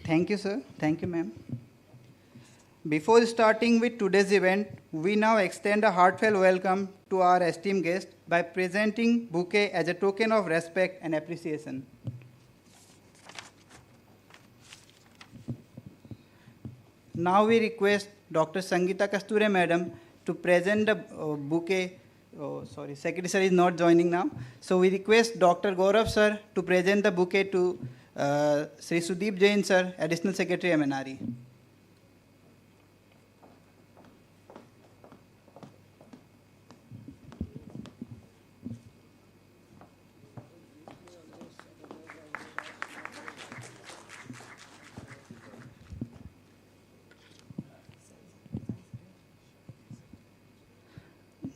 Thank you, sir. Thank you, ma'am. Before starting with today's event, we now extend a heartfelt welcome to our esteemed guest by presenting bouquet as a token of respect and appreciation. Now we request Dr. Sangeeta Kasture Madam to present the bouquet. Oh, sorry, Secretary Sir is not joining now. So we request Dr. Gaurav Sir to present the bouquet to Sri Sudeep Jain Sir, Additional Secretary MNRE.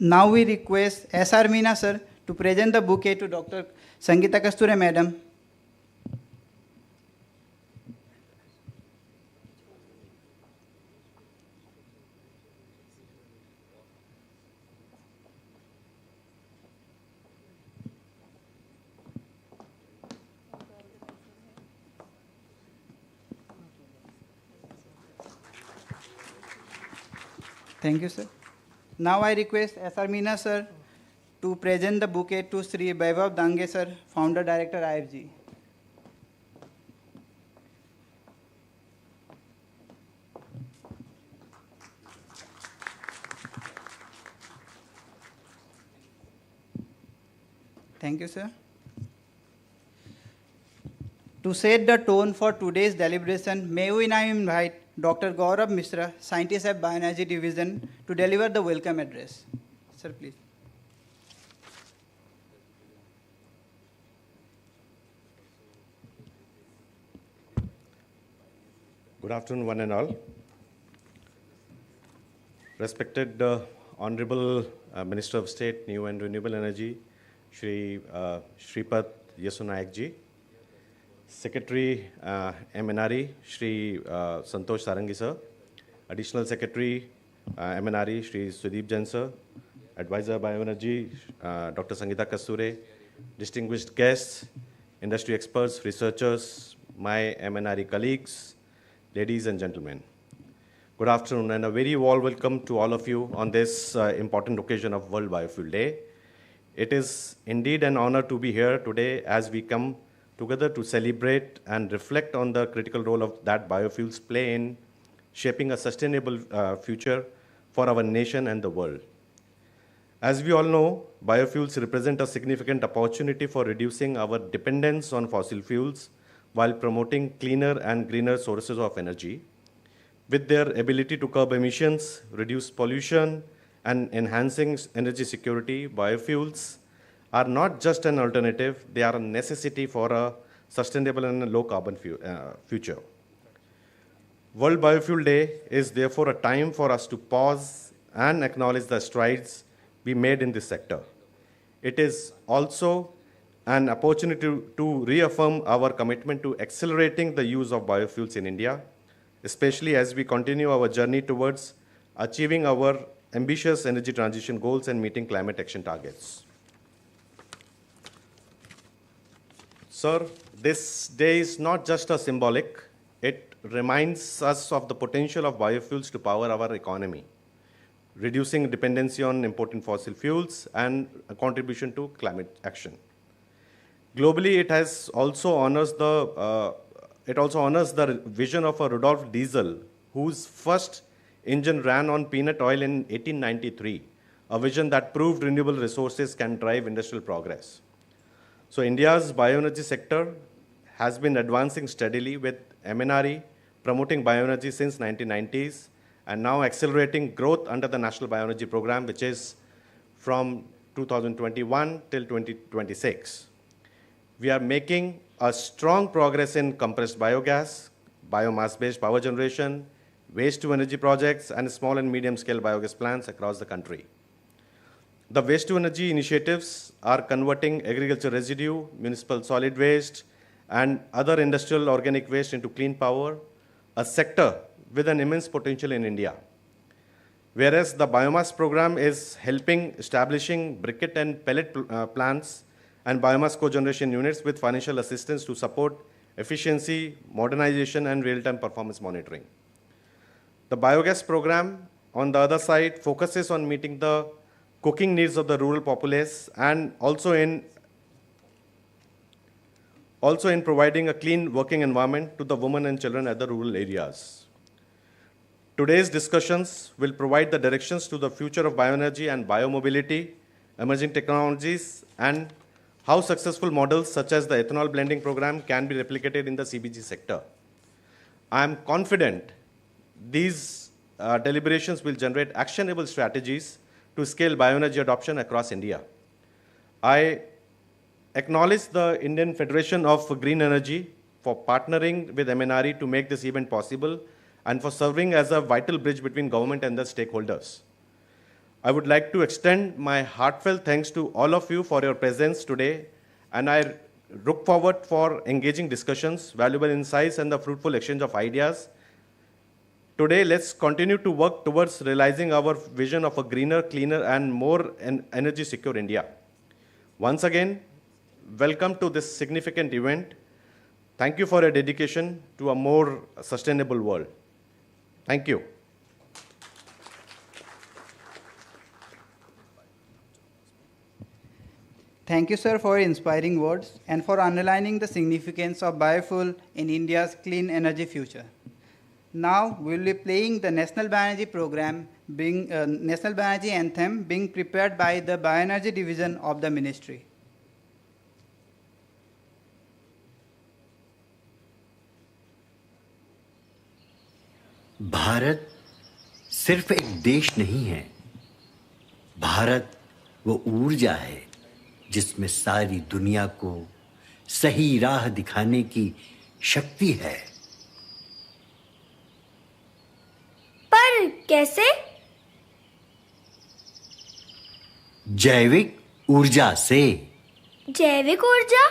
Now we request S.R. Meena sir to present the bouquet to Dr. Sangeeta Kasture Madam. Thank you, sir. Now I request S.R. Meena sir to present the bouquet to Sri Vaibhav Dange sir, Founder Director IFG. Thank you, sir. To set the tone for today's deliberation, may we now invite Dr. Gaurav Mishra, Scientist at Bioenergy Division, to deliver the welcome address. Sir, please. Good afternoon, one and all. Respected Honorable Minister of State, New and Renewable Energy, Shri Shripad Yesunayak ji, Secretary MNRE, Shri Santosh Sarangi sir, Additional Secretary MNRE, Shri Sudeep Jain sir, Advisor Bioenergy, Dr. Sangeeta Kasture, distinguished guests, industry experts, researchers, my MNRE colleagues, ladies and gentlemen. Good afternoon and a very warm welcome to all of you on this important occasion of World Biofuel Day. It is indeed an honor to be here today as we come together to celebrate and reflect on the critical role of that biofuels play in shaping a sustainable future for our nation and the world. As we all know, biofuels represent a significant opportunity for reducing our dependence on fossil fuels while promoting cleaner and greener sources of energy. With their ability to curb emissions, reduce pollution, and enhancing energy security, biofuels are not just an alternative, they are a necessity for a sustainable and low-carbon future. World Biofuel Day is therefore a time for us to pause and acknowledge the strides we made in this sector. It is also an opportunity to reaffirm our commitment to accelerating the use of biofuels in India, especially as we continue our journey towards achieving our ambitious energy transition goals and meeting climate action targets. Sir, this day is not just a symbolic, it reminds us of the potential of biofuels to power our economy, reducing dependency on imported fossil fuels and a contribution to climate action. Globally, it also honors the vision of a Rudolf Diesel, whose first engine ran on peanut oil in 1893, a vision that proved renewable resources can drive industrial progress. So India's bioenergy sector has been advancing steadily with MNRE promoting bioenergy since 1990s and now accelerating growth under the National Bioenergy Program, which is from 2021 till 2026. We are making a strong progress in compressed biogas, biomass-based power generation, waste-to-energy projects, and small and medium-scale biogas plants across the country. The waste-to-energy initiatives are converting agriculture residue, municipal solid waste, and other industrial organic waste into clean power, a sector with an immense potential in India. Whereas the biomass program is helping establishing briquette and pellet plants and biomass cogeneration units with financial assistance to support efficiency, modernization, and real-time performance monitoring. The biogas program, on the other side, focuses on meeting the cooking needs of the rural populace and also in providing a clean working environment to the women and children at the rural areas. Today's discussions will provide the directions to the future of bioenergy and biomobility, emerging technologies, and how successful models such as the ethanol blending program can be replicated in the CBG sector. I am confident these deliberations will generate actionable strategies to scale bioenergy adoption across India. I acknowledge the Indian Federation of Green Energy for partnering with MNRE to make this event possible and for serving as a vital bridge between government and the stakeholders. I would like to extend my heartfelt thanks to all of you for your presence today, and I look forward for engaging discussions, valuable insights, and the fruitful exchange of ideas. Today, let's continue to work towards realizing our vision of a greener, cleaner, and more energy secure India. Once again, welcome to this significant event. Thank you for your dedication to a more sustainable world. Thank you. Thank you, sir, for your inspiring words and for underlining the significance of biofuel in India's clean energy future. Now, we will be playing the National Bioenergy Program, National Bioenergy Anthem being prepared by the Bioenergy Division of the Ministry. Bharat सिर्फ एक देश नहीं है, भारत वो ऊर्जा है जिसमें सारी दुनिया को सही राह दिखाने की शक्ति है। पर कैसे? जैविक ऊर्जा से। जैविक ऊर्जा?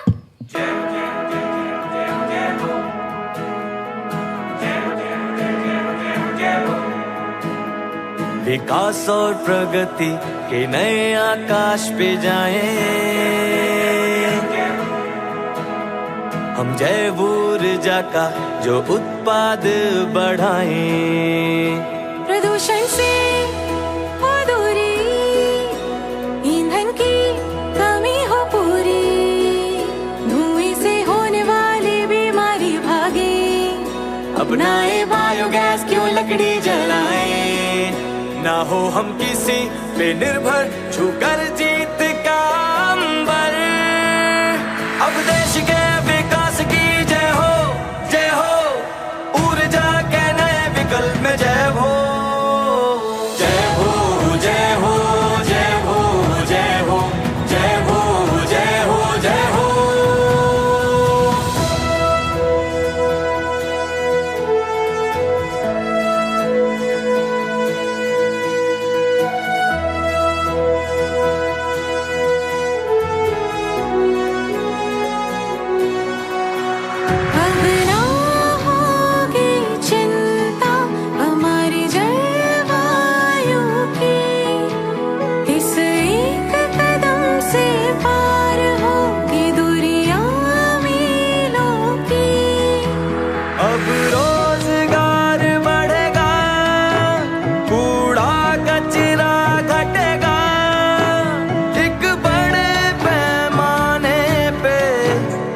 विकास और प्रगति के नए आकाश पे जाएं, हम जैव ऊर्जा का जो उत्पाद बढ़ाएं। प्रदूषण से हो दूरी, ईंधन की कमी हो पूरी, धुएं से होने वाली बीमारी भागे, अपनाए बायोगैस क्यों लकड़ी जलाएं। ना हो हम किसी पे निर्भर, छूकर जीत का अंबर। अब देश के विकास की जय हो, जय हो, ऊर्जा के नए विकल्प में जय हो। जय हो, जय हो, जय हो, जय हो, जय हो, जय हो, जय हो।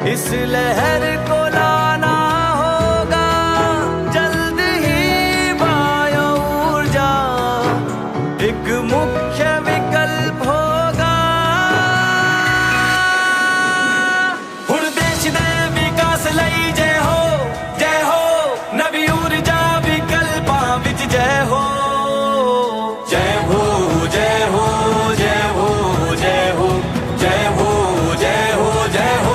इस लहर को लाना होगा जल्द ही। बायो ऊर्जा एक मुख्य विकल्प होगा। हुण देश दे विकास लई जय हो, जय हो, नवी ऊर्जा विकल्पां विच जय हो। जय हो, जय हो, जय हो, जय हो, जय हो, जय हो, जय हो।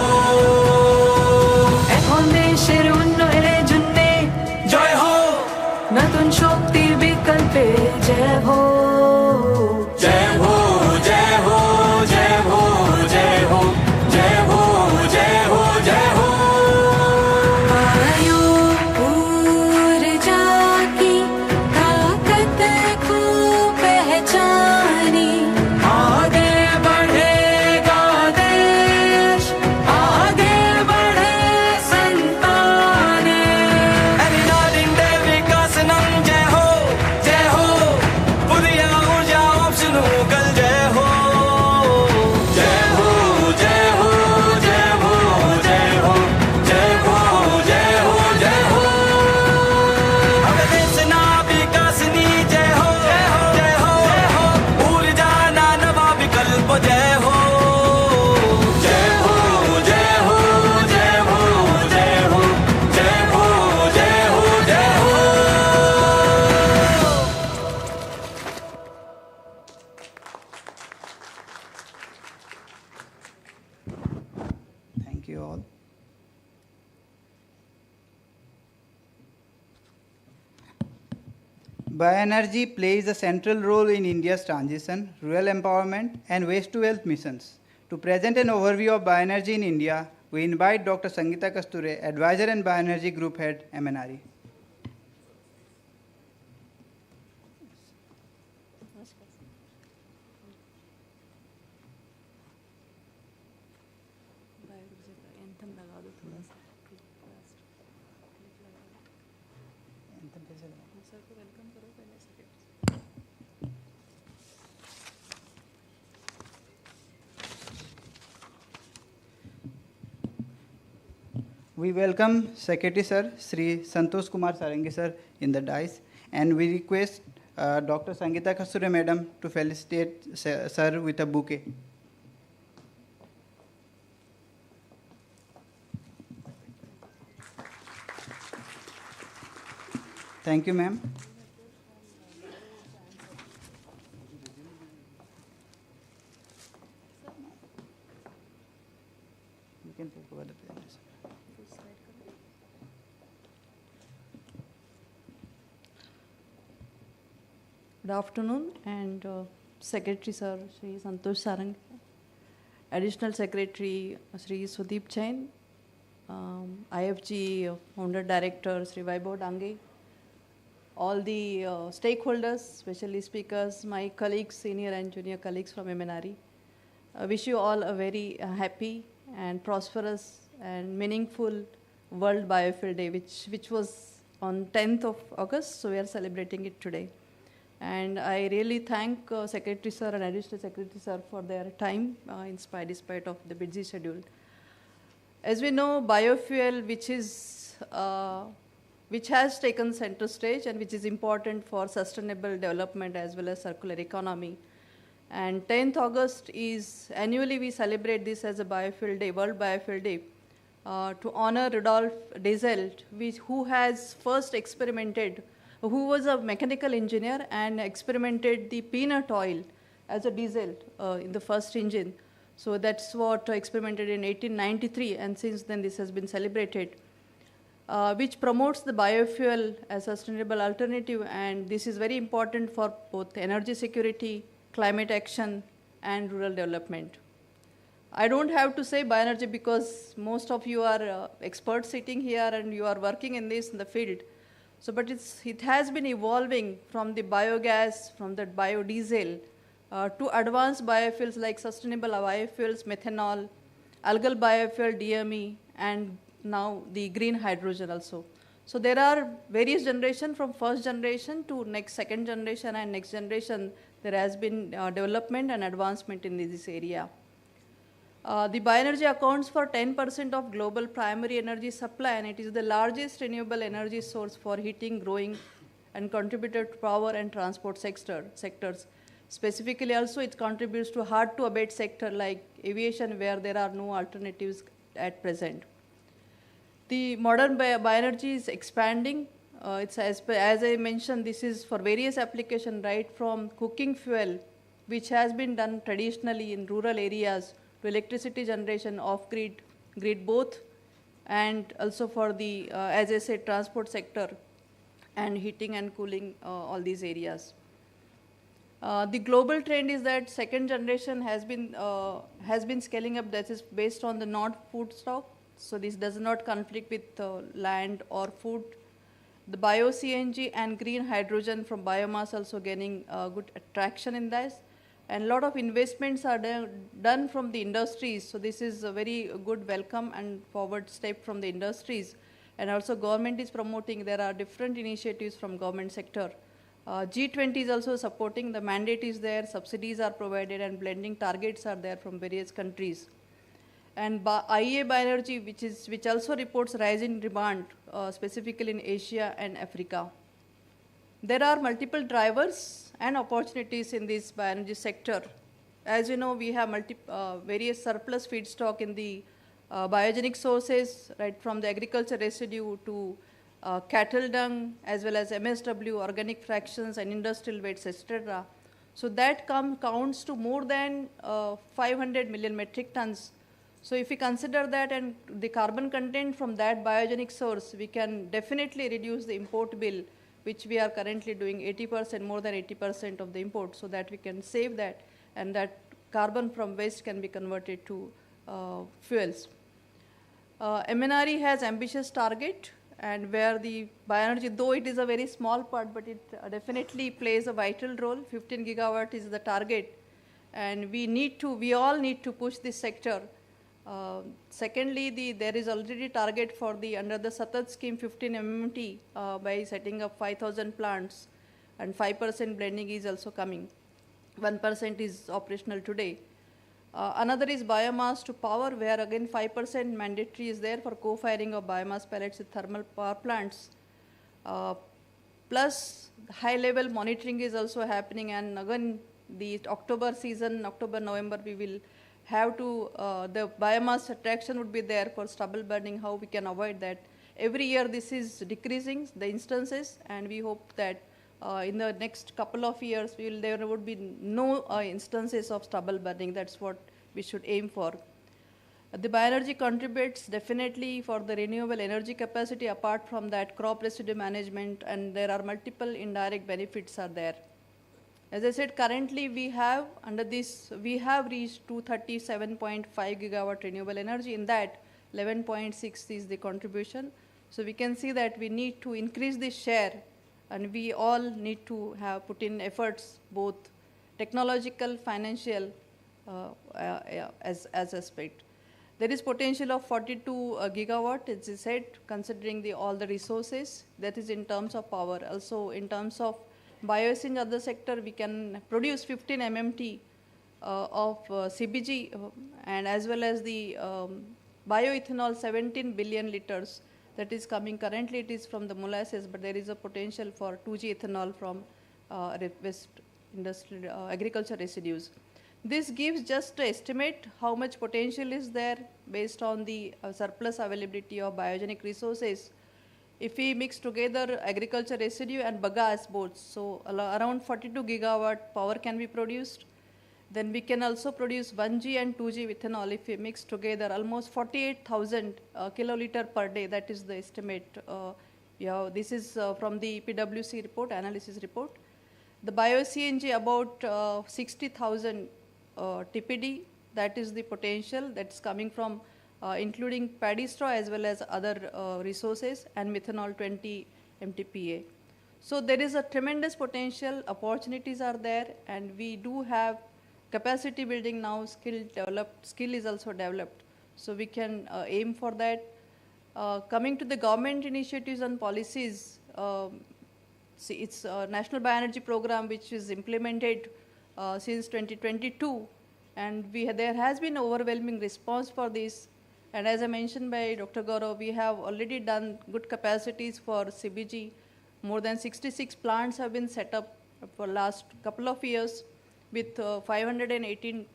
you all. Bioenergy plays a central role in India's transition, rural empowerment, and waste to wealth missions. To present an overview of bioenergy in India, we invite Dr. Sangeeta Kasture, Advisor and Bioenergy Group Head, MNRE. We welcome Secretary Sir, Sri Santosh Kumar Sarangi Sir in the dais, and we request Dr. Sangeeta Kasture Madam to felicitate Sir with a bouquet. Thank you, ma'am. You can take over the presentation. Good afternoon, and Secretary Sir, Sri Santosh Sarang, Additional Secretary, Sri Sudeep Jain, IFG Founder Director, Sri Vaibhav Dange, all the stakeholders, especially speakers, my colleagues, senior and junior colleagues from MNRE. I wish you all a very happy and prosperous and meaningful World Biofuel Day, which was on 10th of August, so we are celebrating it today. And I really thank Secretary Sir and Additional Secretary Sir for their time in despite of the busy schedule. As we know, biofuel, which has taken center stage and which is important for sustainable development as well as circular economy. And 10th August is, annually we celebrate this as a Biofuel Day, World Biofuel Day, to honor Rudolf Diesel, who has first experimented, who was a mechanical engineer and experimented the peanut oil as a diesel in the first engine. So that's what experimented in 1893, and since then this has been celebrated, which promotes the biofuel as a sustainable alternative, and this is very important for both energy security, climate action, and rural development. I don't have to say bioenergy because most of you are experts sitting here and you are working in this in the field. So, but it has been evolving from the biogas, from the biodiesel, to advanced biofuels like sustainable biofuels, methanol, algal biofuel, DME, and now the green hydrogen also. So there are various generations from first generation to second generation and next generation. There has been development and advancement in this area. The bioenergy accounts for 10% of global primary energy supply, and it is the largest renewable energy source for heating, growing, and contributed to power and transport sectors. Specifically also, it contributes to hard-to-abate sector like aviation, where there are no alternatives at present. The modern bioenergy is expanding. It's as I mentioned, this is for various applications, right from cooking fuel, which has been done traditionally in rural areas, to electricity generation off-grid, grid both, and also for the, as I said, transport sector and heating and cooling all these areas. The global trend is that second generation has been scaling up. That is based on the not food stock. So this does not conflict with land or food. The bio-CNG and green hydrogen from biomass also gaining good traction in this. And a lot of investments are done from the industries. So this is a very good welcome and forward step from the industries. And also government is promoting, there are different initiatives from government sector. G20 is also supporting, the mandate is there, subsidies are provided, and blending targets are there from various countries. And IEA Bioenergy, which also reports rising demand, specifically in Asia and Africa. There are multiple drivers and opportunities in this bioenergy sector. As you know, we have various surplus feedstock in the biogenic sources, right from the agriculture residue to cattle dung, as well as MSW, organic fractions, and industrial waste, etc. So that counts to more than 500 million metric tons. So if we consider that and the carbon content from that biogenic source, we can definitely reduce the import bill, which we are currently doing 80%, more than 80% of the import, so that we can save that, and that carbon from waste can be converted to fuels. MNRE has ambitious target, and where the bioenergy, though it is a very small part, but it definitely plays a vital role. 15 gigawatt is the target, and we all need to push this sector. Secondly, there is already target for under the Satat scheme 15 MMT by setting up 5,000 plants, and 5% blending is also coming. 1% is operational today. Another is biomass to power, where again 5% mandatory is there for co-firing of biomass pellets with thermal power plants. Plus high-level monitoring is also happening, and again the October season, October, November, we will have to, the biomass attraction would be there for stubble burning, how we can avoid that. Every year this is decreasing, the instances, and we hope that in the next couple of years there would be no instances of stubble burning. That's what we should aim for. The bioenergy contributes definitely for the renewable energy capacity. Apart from that, crop residue management, and there are multiple indirect benefits are there. As I said, currently we have, under this, we have reached 237.5 gigawatt renewable energy. In that, 11.6 is the contribution. So we can see that we need to increase this share, and we all need to have put in efforts, both technological, financial, as aspect. There is potential of 42 gigawatt, as I said, considering all the resources. That is in terms of power. Also in terms of biogas in other sector, we can produce 15 MMT of CBG, and as well as the bioethanol 17 billion liters that is coming. Currently it is from the molasses, but there is a potential for 2G ethanol from waste industrial agriculture residues. This gives just an estimate how much potential is there based on the surplus availability of biogenic resources. If we mix together agriculture residue and bagasse both, so around 42 gigawatt power can be produced. Then we can also produce 1G and 2G ethanol if we mix together, almost 48,000 kiloliter per day. That is the estimate. This is from the PwC report, analysis report. The bio-CNG about 60,000 TPD. That is the potential that's coming from including paddy straw as well as other resources, and methanol 20 MTPA. So there is a tremendous potential, opportunities are there, and we do have capacity building now, skill is also developed. So we can aim for that. Coming to the government initiatives and policies, it's a National Bioenergy Program which is implemented since 2022, and there has been overwhelming response for this. And as I mentioned by Dr. Gaurav, we have already done good capacities for CBG. More than 66 plants have been set up for last couple of years with 518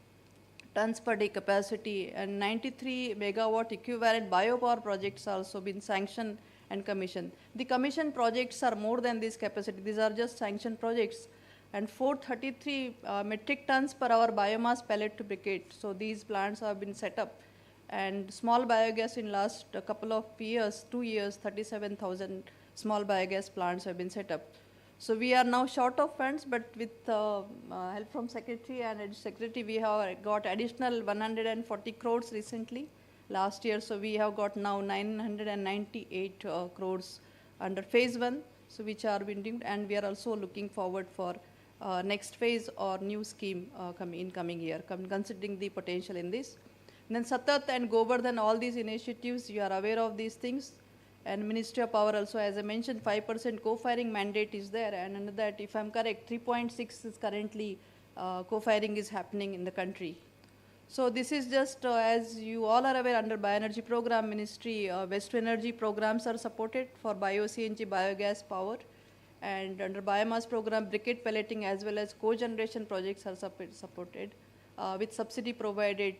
tons per day capacity, and 93 megawatt equivalent biopower projects also been sanctioned and commissioned. The commissioned projects are more than this capacity. These are just sanctioned projects. And 433 metric tons per hour biomass pellet to bricade. So these plants have been set up. And small biogas in last couple of years, 2 years, 37,000 small biogas plants have been set up. So we are now short of funds, but with help from Secretary and Secretary, we have got additional 140 crores recently, last year. So we have got now 998 crores under phase 1, so which are being due, and we are also looking forward for next phase or new scheme in coming year, considering the potential in this. And then Satat and Govardhan, all these initiatives, you are aware of these things. And Ministry of Power also, as I mentioned, 5% co-firing mandate is there. And under that, if I'm correct, 3.6 is currently co-firing is happening in the country. So this is just, as you all are aware, under Bioenergy Program, Ministry, waste to energy programs are supported for bio-CNG, biogas power. And under Biomass Program, briquette pelleting as well as co-generation projects are supported with subsidy provided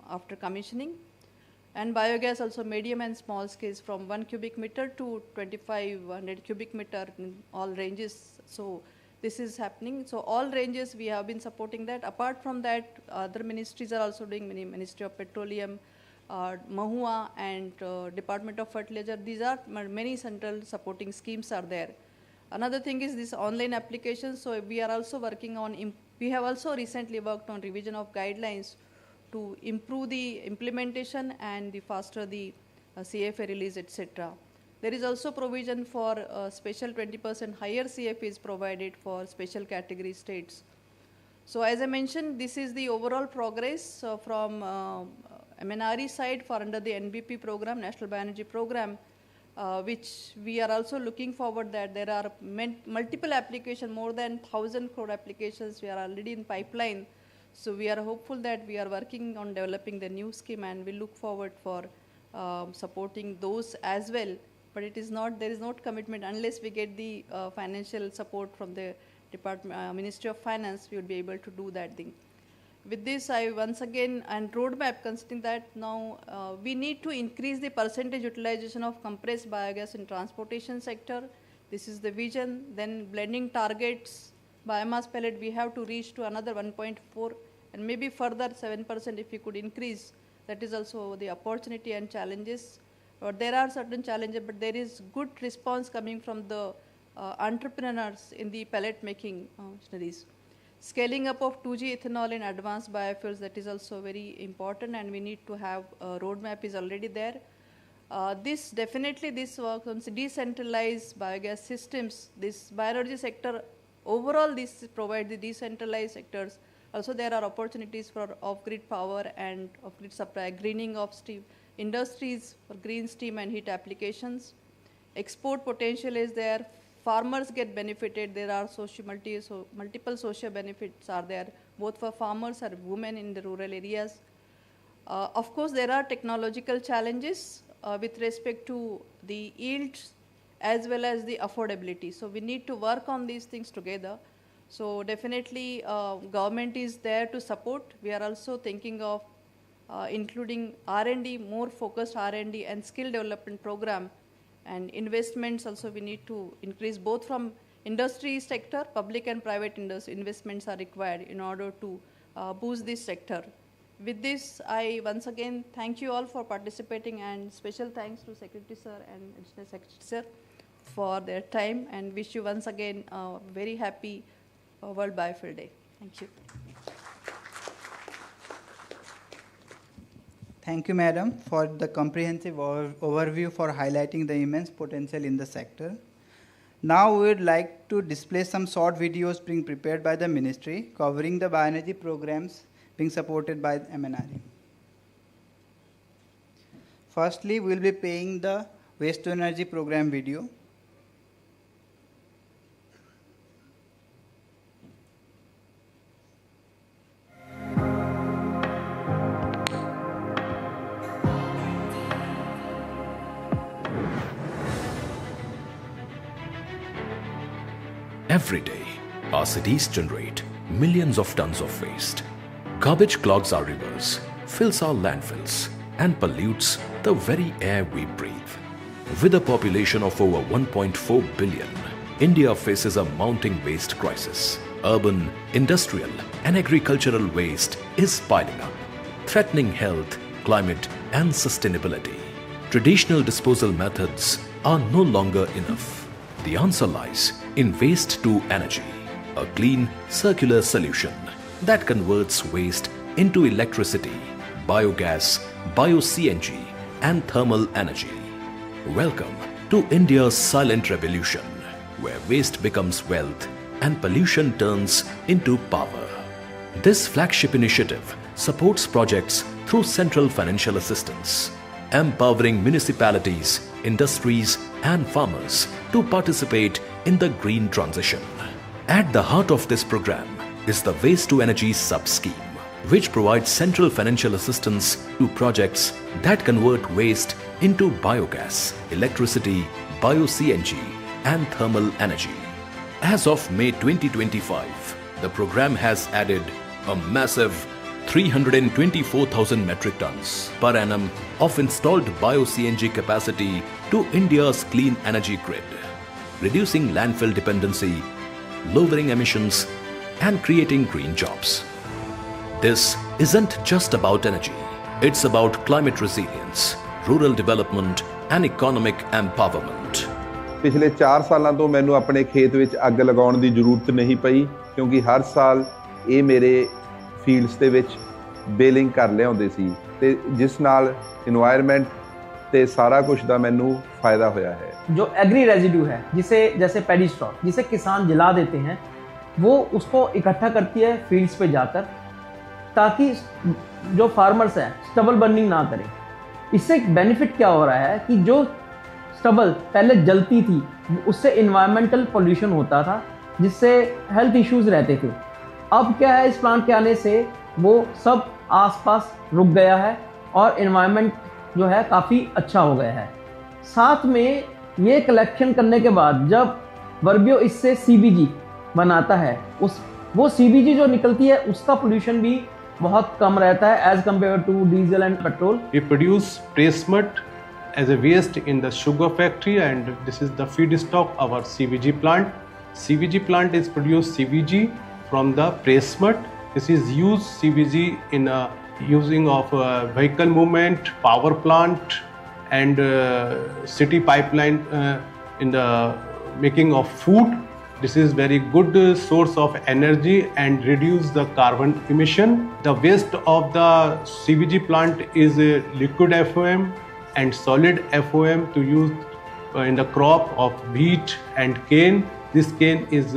after commissioning. And biogas also medium and small scales from 1 cubic meter to 2,500 cubic meter in all ranges. So this is happening. So all ranges we have been supporting that. Apart from that, other ministries are also doing, Ministry of Petroleum, Mahua and Department of Fertilizer. These are many central supporting schemes are there. Another thing is this online application. So we are also working on, we have also recently worked on revision of guidelines to improve the implementation and the faster the CFA release, etc. There is also provision for special 20% higher CFA is provided for special category states. So as I mentioned, this is the overall progress from MNRE side for under the NBP program, National Bioenergy Program, which we are also looking forward that there are multiple applications, more than 1,000 crore applications we are already in pipeline. So we are hopeful that we are working on developing the new scheme, and we look forward for supporting those as well. But it is not, there is no commitment unless we get the financial support from the Department, Ministry of Finance, we would be able to do that thing. With this, I once again, and roadmap, considering that now we need to increase the percentage utilization of compressed biogas in transportation sector. This is the vision. Then blending targets, biomass pellet, we have to reach to another 1.4 and maybe further 7% if we could increase. That is also the opportunity and challenges. But there are certain challenges, but there is good response coming from the entrepreneurs in the pellet making studies. Scaling up of 2G ethanol in advanced biofuels, that is also very important, and we need to have a roadmap is already there. This definitely, this works on decentralized biogas systems. This bioenergy sector, overall this provide the decentralized sectors. Also there are opportunities for off-grid power and off-grid supply, greening of steam, industries for green steam and heat applications. Export potential is there. Farmers get benefited. There are multiple social benefits are there, both for farmers and women in the rural areas. Of course, there are technological challenges with respect to the yields as well as the affordability. So we need to work on these things together. So definitely government is there to support. We are also thinking of including R&D, more focused R&D and skill development program. And investments also we need to increase both from industry sector, public and private investments are required in order to boost this sector. With this, I once again thank you all for participating, and special thanks to Secretary Sir and Additional Secretary Sir for their time, and wish you once again a very happy World Biofuel Day. Thank you. Thank you, Madam, for the comprehensive overview for highlighting the immense potential in the sector. Now we would like to display some short videos being prepared by the Ministry covering the bioenergy programs being supported by MNRE. Firstly, we will be playing the waste to energy program video. Every day, our cities generate millions of tons of waste. Garbage clogs our rivers, fills our landfills, and pollutes the very air we breathe. With a population of over 1.4 billion, India faces a mounting waste crisis. Urban, industrial, and agricultural waste is piling up, threatening health, climate, and sustainability. Traditional disposal methods are no longer enough. The answer lies in waste to energy, a clean, circular solution that converts waste into electricity, biogas, bio-CNG, and thermal energy. Welcome to India's silent revolution, where waste becomes wealth and pollution turns into power. This flagship initiative supports projects through central financial assistance, empowering municipalities, industries, and farmers to participate in the green transition. At the heart of this program is the Waste to Energy sub-scheme, which provides central financial assistance to projects that convert waste into biogas, electricity, bio-CNG, and thermal energy. As of May 2025, the program has added a massive 324,000 metric tons per annum of installed bio-CNG capacity to India's clean energy grid, reducing landfill dependency lowering emissions, and creating green jobs. This isn't just about energy. It's about climate resilience, rural development, and economic empowerment. ਪਿਛਲੇ 4 ਸਾਲਾਂ ਤੋਂ ਮੈਨੂੰ ਆਪਣੇ ਖੇਤ ਵਿੱਚ ਅੱਗ ਲਗਾਉਣ ਦੀ ਜ਼ਰੂਰਤ ਨਹੀਂ ਪਈ ਕਿਉਂਕਿ ਹਰ ਸਾਲ ਇਹ ਮੇਰੇ ਫੀਲਡਸ ਦੇ ਵਿੱਚ ਬੇਲਿੰਗ ਕਰ ਲਿਆਉਂਦੇ ਸੀ ਤੇ ਜਿਸ ਨਾਲ এনवायरमेंट ਤੇ ਸਾਰਾ ਕੁਝ ਦਾ ਮੈਨੂੰ फायदा होया है। जो एग्री रेजिड्यू है जिसे जैसे पैडी स्ट्रॉ जिसे किसान जला देते हैं वो उसको इकट्ठा करती है फील्ड्स पे जाकर ताकि जो फार्मर्स हैं स्टबल बर्निंग ना करें। इससे एक बेनिफिट क्या हो रहा है कि जो स्टबल पहले जलती थी उससे इन्वायरमेंटल पोल्यूशन होता था जिससे हेल्थ इश्यूज रहते थे। अब क्या है इस प्लांट के आने से वो सब आसपास रुक गया है और इन्वायरमेंट जो है काफ़ी अच्छा हो गया है। साथ में ये कलेक्शन करने के बाद जब वर्बियो इससे सीबीजी बनाता है वो सीबीजी जो निकलती है उसका पोल्यूशन भी बहुत कम रहता है as compare to diesel and petrol. We produce pressmud as a waste in the sugar factory and this is the feedstock of our CBG plant. CBG plant is produced CBG from the pressmud. This is used CBG in using of vehicle movement, power plant and city pipeline in the making of food. This is very good source of energy and reduce the carbon emission. The waste of the CBG plant is liquid FOM and solid FOM to use in the crop of wheat and cane. This cane is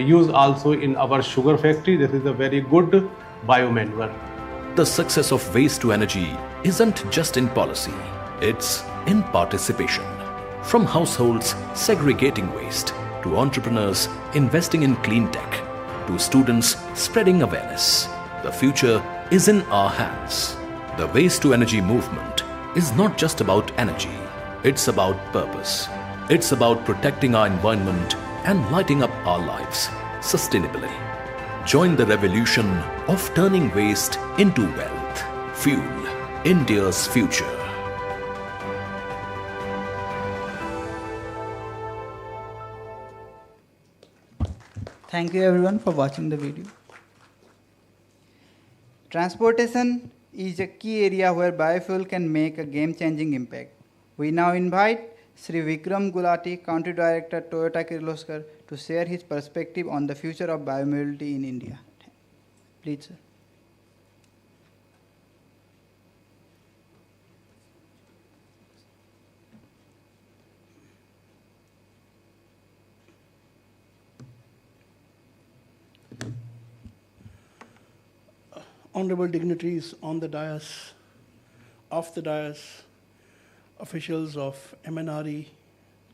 used also in our sugar factory. This is a very good biomanure. The success of waste to energy isn't just in policy, it's in participation. From households segregating waste, to entrepreneurs investing in clean tech, to students spreading awareness, the future is in our hands. The waste to energy movement is not just about energy, it's about purpose. It's about protecting our environment and lighting up our lives sustainably. Join the revolution of turning waste into wealth. Fuel India's future. Thank you everyone for watching the video. Transportation is a key area where biofuel can make a game-changing impact. We now invite Sri Vikram Gulati, Country Director, Toyota Kirloskar, to share his perspective on the future of biomobility in India. Please, sir. Honorable dignitaries on the dais, off the dais, officials of MNRE,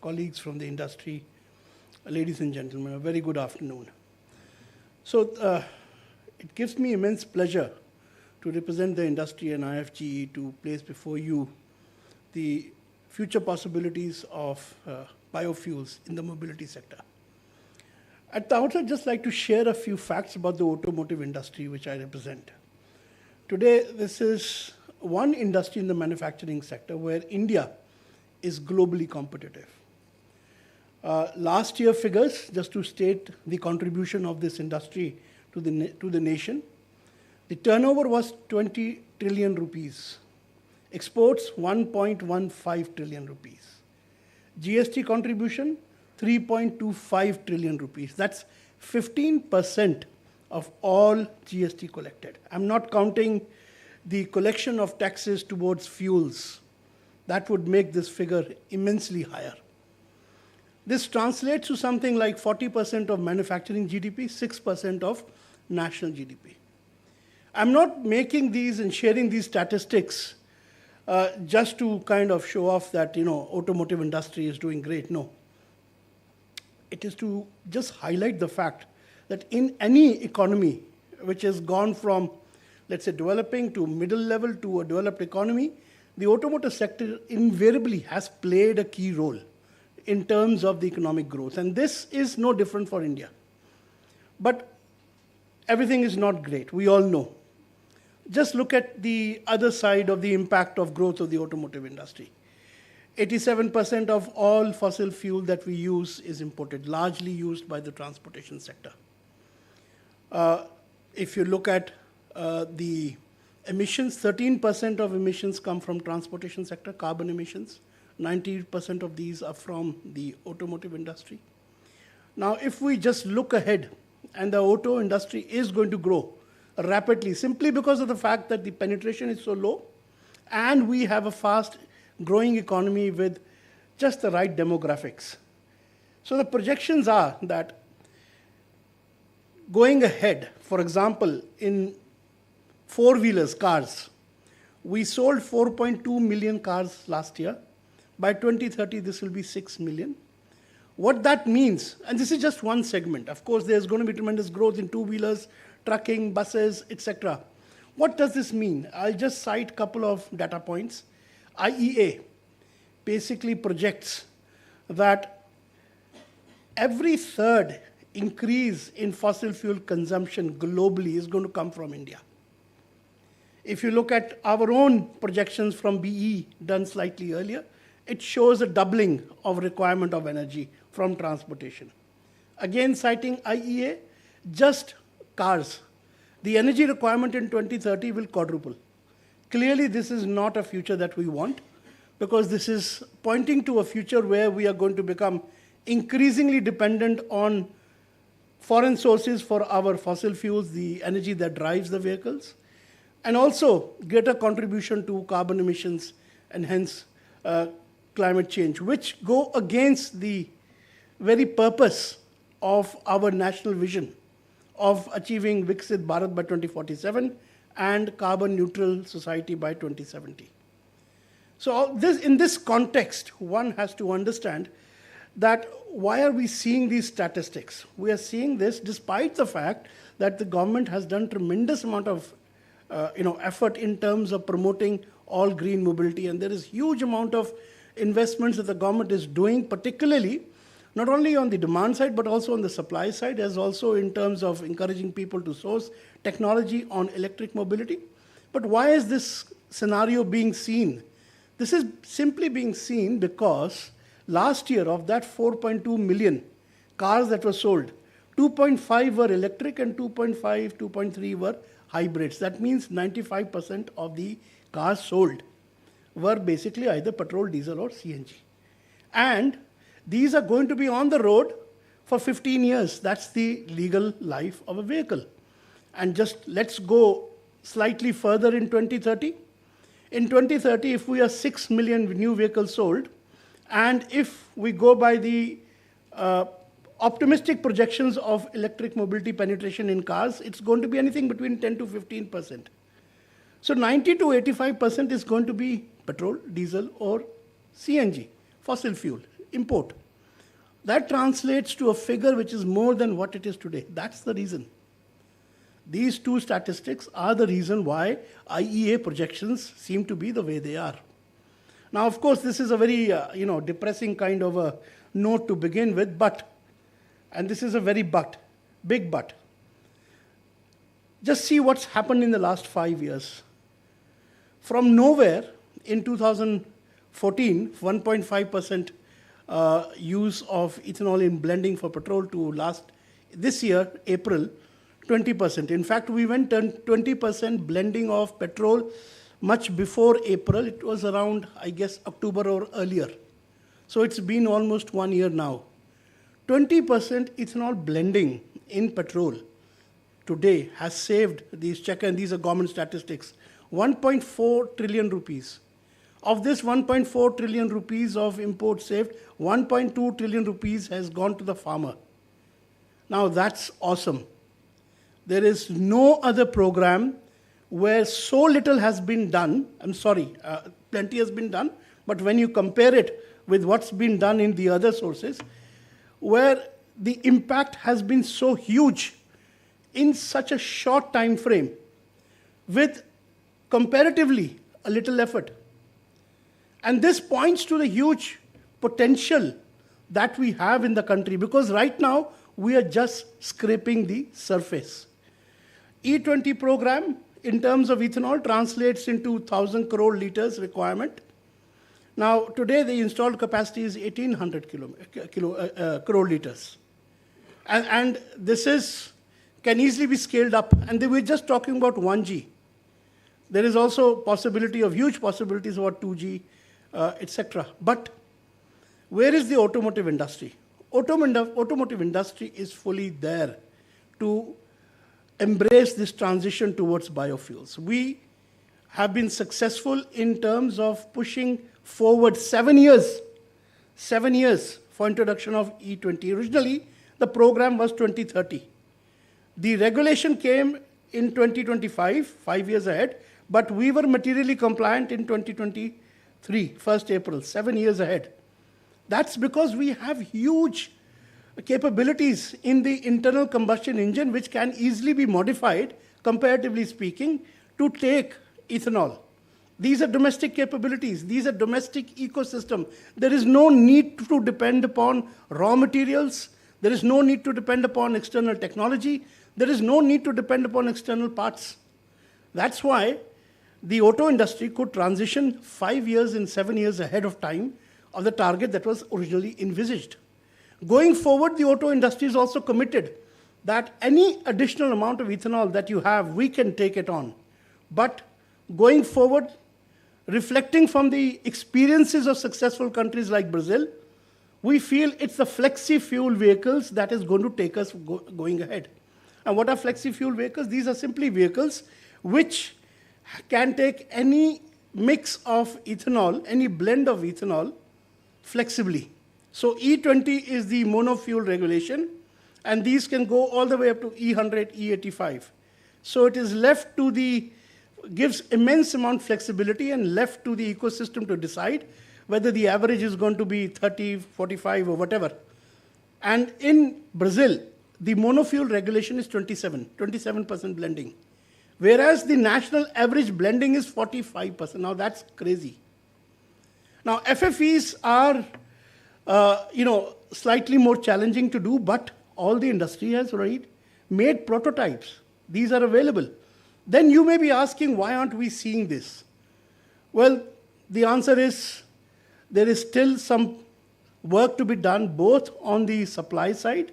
colleagues from the industry, ladies and gentlemen, a very good afternoon. So it gives me immense pleasure to represent the industry and IFGE to place before you the future possibilities of biofuels in the mobility sector. At the outset, I'd just like to share a few facts about the automotive industry which I represent. Today, this is one industry in the manufacturing sector where India is globally competitive. Last year figures, just to state the contribution of this industry to the nation, the turnover was 20 trillion rupees, exports 1.15 trillion rupees, GST contribution 3.25 trillion rupees. That's 15% of all GST collected. I'm not counting the collection of taxes towards fuels. That would make this figure immensely higher. This translates to something like 40% of manufacturing GDP, 6% of national GDP. I'm not making these and sharing these statistics just to kind of show off that, automotive industry is doing great. No. It is to just highlight the fact that in any economy which has gone from, let's say, developing to middle level to a developed economy, the automotive sector invariably has played a key role in terms of the economic growth. And this is no different for India. But everything is not great, we all know. Just look at the other side of the impact of growth of the automotive industry. 87% of all fossil fuel that we use is imported, largely used by the transportation sector. If you look at the emissions, 13% of emissions come from transportation sector, carbon emissions. 90% of these are from the automotive industry. Now, if we just look ahead, and the auto industry is going to grow rapidly, simply because of the fact that the penetration is so low, and we have a fast growing economy with just the right demographics. So the projections are that going ahead, for example, in four-wheelers, cars, we sold 4.2 million cars last year. By 2030, this will be 6 million. What that means, and this is just one segment. Of course, there's going to be tremendous growth in two-wheelers, trucking, buses, etc. What does this mean? I'll just cite a couple of data points. IEA basically projects that every third increase in fossil fuel consumption globally is going to come from India. If you look at our own projections from BE done slightly earlier, it shows a doubling of requirement of energy from transportation. Again, citing IEA, just cars, the energy requirement in 2030 will quadruple. Clearly, this is not a future that we want, because this is pointing to a future where we are going to become increasingly dependent on foreign sources for our fossil fuels, the energy that drives the vehicles, and also greater contribution to carbon emissions and hence climate change, which go against the very purpose of our national vision of achieving Viksit Bharat by 2047 and carbon neutral society by 2070. So in this context, one has to understand that why are we seeing these statistics? We are seeing this despite the fact that the government has done tremendous amount of effort in terms of promoting all green mobility, and there is huge amount of investments that the government is doing, particularly not only on the demand side, but also on the supply side, as also in terms of encouraging people to source technology on electric mobility. But why is this scenario being seen? This is simply being seen because last year, of that 4.2 million cars that were sold, 2.5 were electric and 2.3 were hybrids. That means 95% of the cars sold were basically either petrol, diesel, or CNG. And these are going to be on the road for 15 years. That's the legal life of a vehicle. And just let's go slightly further in 2030. In 2030, if we are 6 million new vehicles sold, and if we go by the optimistic projections of electric mobility penetration in cars, it's going to be anything between 10 to 15%. So 90 to 85% is going to be petrol, diesel, or CNG, fossil fuel, import. That translates to a figure which is more than what it is today. That's the reason. These two statistics are the reason why IEA projections seem to be the way they are. Now, of course, this is a very depressing kind of a note to begin with, but, and this is a very big but. Just see what's happened in the last 5 years. From nowhere, in 2014, 1.5% use of ethanol in blending for petrol to this year, April, 20%. In fact, we went 20% blending of petrol much before April. It was around, I guess, October or earlier. So it's been almost 1 year now. 20% ethanol blending in petrol today has saved, these are government statistics, 1.4 trillion rupees. Of this 1.4 trillion rupees of import saved, 1.2 trillion rupees has gone to the farmer. Now that's awesome. There is no other program where so little has been done. Plenty has been done, but when you compare it with what's been done in the other sources, where the impact has been so huge in such a short time frame with comparatively a little effort. And this points to the huge potential that we have in the country, because right now we are just scraping the surface. E20 program in terms of ethanol translates into 1,000 crore liters requirement. Now, today the installed capacity is 1,800 crore liters. And this can easily be scaled up. And we're just talking about 1G. There is also possibility of huge possibilities about 2G, etc. But where is the automotive industry? Automotive industry is fully there to embrace this transition towards biofuels. We have been successful in terms of pushing forward 7 years for introduction of E20. Originally, the program was 2030. The regulation came in 2025, 5 years ahead, but we were materially compliant in 2023, 1st April, 7 years ahead. That's because we have huge capabilities in the internal combustion engine which can easily be modified, comparatively speaking, to take ethanol. These are domestic capabilities. These are domestic ecosystem. There is no need to depend upon raw materials. There is no need to depend upon external technology. There is no need to depend upon external parts. That's why the auto industry could transition 5 years and 7 years ahead of time of the target that was originally envisaged. Going forward, the auto industry is also committed that any additional amount of ethanol that you have, we can take it on. But going forward, reflecting from the experiences of successful countries like Brazil, we feel it's the flexi-fuel vehicles that is going to take us going ahead. And what are flexi-fuel vehicles? These are simply vehicles which can take any mix of ethanol, any blend of ethanol, flexibly. So E20 is the monofuel regulation, and these can go all the way up to E100, E85. So it is left to gives immense amount flexibility and left to the ecosystem to decide whether the average is going to be 30, 45 or whatever. And in Brazil, the monofuel regulation is 27% blending. Whereas the national average blending is 45%. Now that's crazy. Now FFEs are, slightly more challenging to do, but all the industry has already made prototypes. These are available. Then you may be asking, why aren't we seeing this? Well, the answer is there is still some work to be done both on the supply side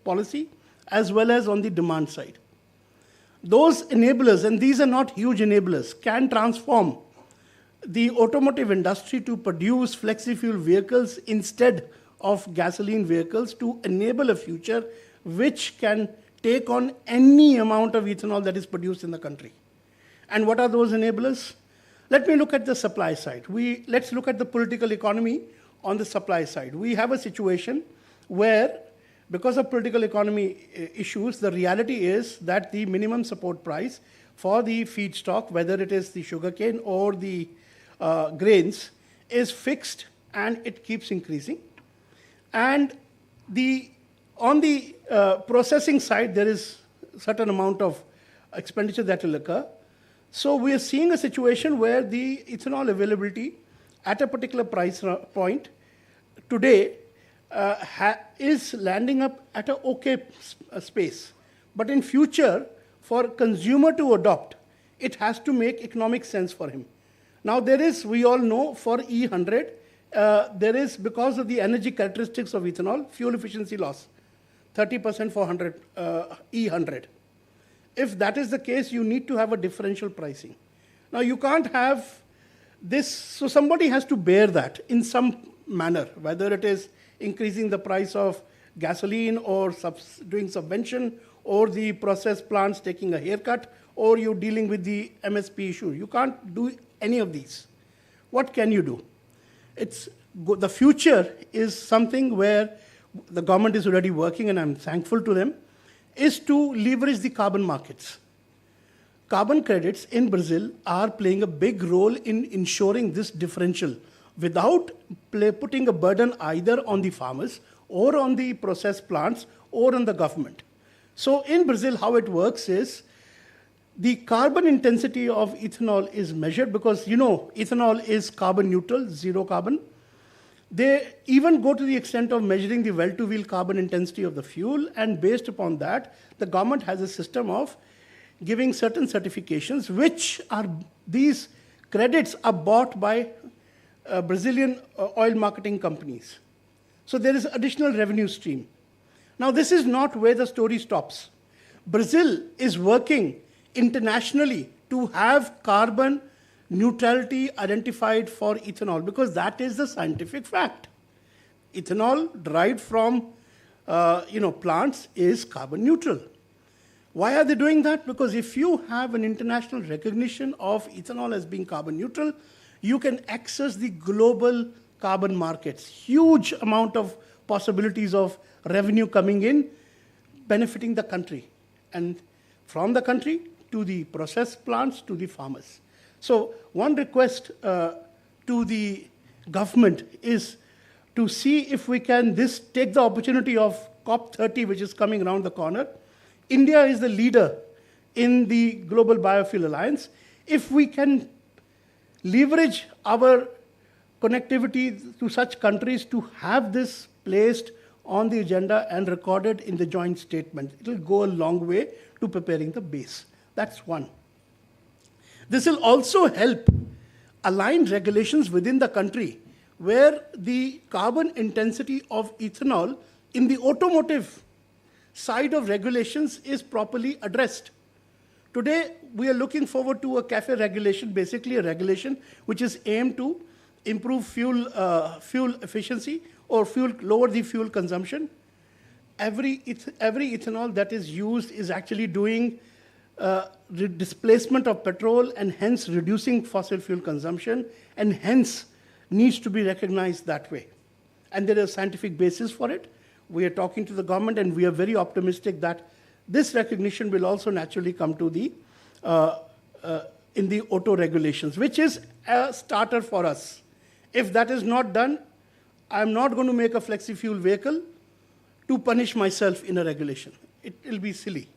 policy as well as on the demand side. Those enablers, and these are not huge enablers, can transform the automotive industry to produce flexi-fuel vehicles instead of gasoline vehicles to enable a future which can take on any amount of ethanol that is produced in the country. And what are those enablers? Let me look at the supply side. Let's look at the political economy on the supply side. We have a situation where, because of political economy issues, the reality is that the minimum support price for the feedstock, whether it is the sugarcane or the grains, is fixed and it keeps increasing. And on the processing side, there is a certain amount of expenditure that will occur. So we are seeing a situation where the ethanol availability at a particular price point today is landing up at an okay space. But in future, for consumer to adopt, it has to make economic sense for him. Now there is, we all know, for E100, there is, because of the energy characteristics of ethanol, fuel efficiency loss, 30% for E100. If that is the case, you need to have a differential pricing. Now you can't have this, so somebody has to bear that in some manner, whether it is increasing the price of gasoline or doing subvention, or the process plants taking a haircut, or you're dealing with the MSP issue. You can't do any of these. What can you do? The future is something where the government is already working, and I'm thankful to them, is to leverage the carbon markets. Carbon credits in Brazil are playing a big role in ensuring this differential without putting a burden either on the farmers or on the process plants or on the government. So in Brazil, how it works is the carbon intensity of ethanol is measured because, ethanol is carbon neutral, zero carbon. They even go to the extent of measuring the well-to-wheel carbon intensity of the fuel, and based upon that, the government has a system of giving certain certifications, these credits are bought by Brazilian oil marketing companies. So there is additional revenue stream. Now, this is not where the story stops. Brazil is working internationally to have carbon neutrality identified for ethanol, because that is the scientific fact. Ethanol derived from plants is carbon neutral. Why are they doing that? Because if you have an international recognition of ethanol as being carbon neutral, you can access the global carbon markets. Huge amount of possibilities of revenue coming in, benefiting the country. And from the country to the process plants to the farmers. So one request to the government is to see if we can take the opportunity of COP30, which is coming around the corner. India is the leader in the Global Biofuel Alliance. If we can leverage our connectivity to such countries to have this placed on the agenda and recorded in the joint statement, it will go a long way to preparing the base. That's one. This will also help align regulations within the country where the carbon intensity of ethanol in the automotive side of regulations is properly addressed. Today, we are looking forward to a CAFE regulation, basically a regulation which is aimed to improve fuel efficiency or lower the fuel consumption. Every ethanol that is used is actually doing displacement of petrol and hence reducing fossil fuel consumption, and hence needs to be recognized that way. And there is a scientific basis for it. We are talking to the government, and we are very optimistic that this recognition will also naturally come to the in the auto regulations, which is a starter for us. If that is not done, I'm not going to make a flexi-fuel vehicle to punish myself in a regulation. It will be silly.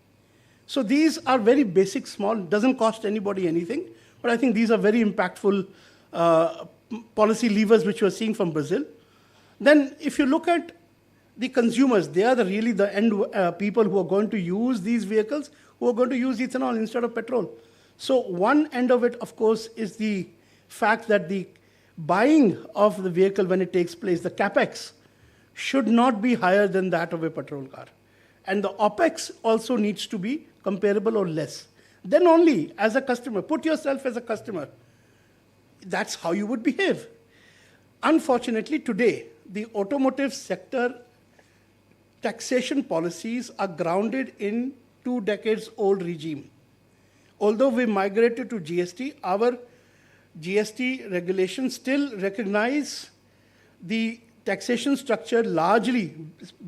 So these are very basic, small, doesn't cost anybody anything, but I think these are very impactful policy levers which we're seeing from Brazil. Then if you look at the consumers, they are really the end people who are going to use these vehicles, who are going to use ethanol instead of petrol. So one end of it, of course, is the fact that the buying of the vehicle when it takes place, the capex, should not be higher than that of a petrol car. And the OPEX also needs to be comparable or less. Then only, as a customer, put yourself as a customer. That's how you would behave. Unfortunately, today, the automotive sector taxation policies are grounded in 2 decades old regime. Although we migrated to GST, our GST regulations still recognize the taxation structure largely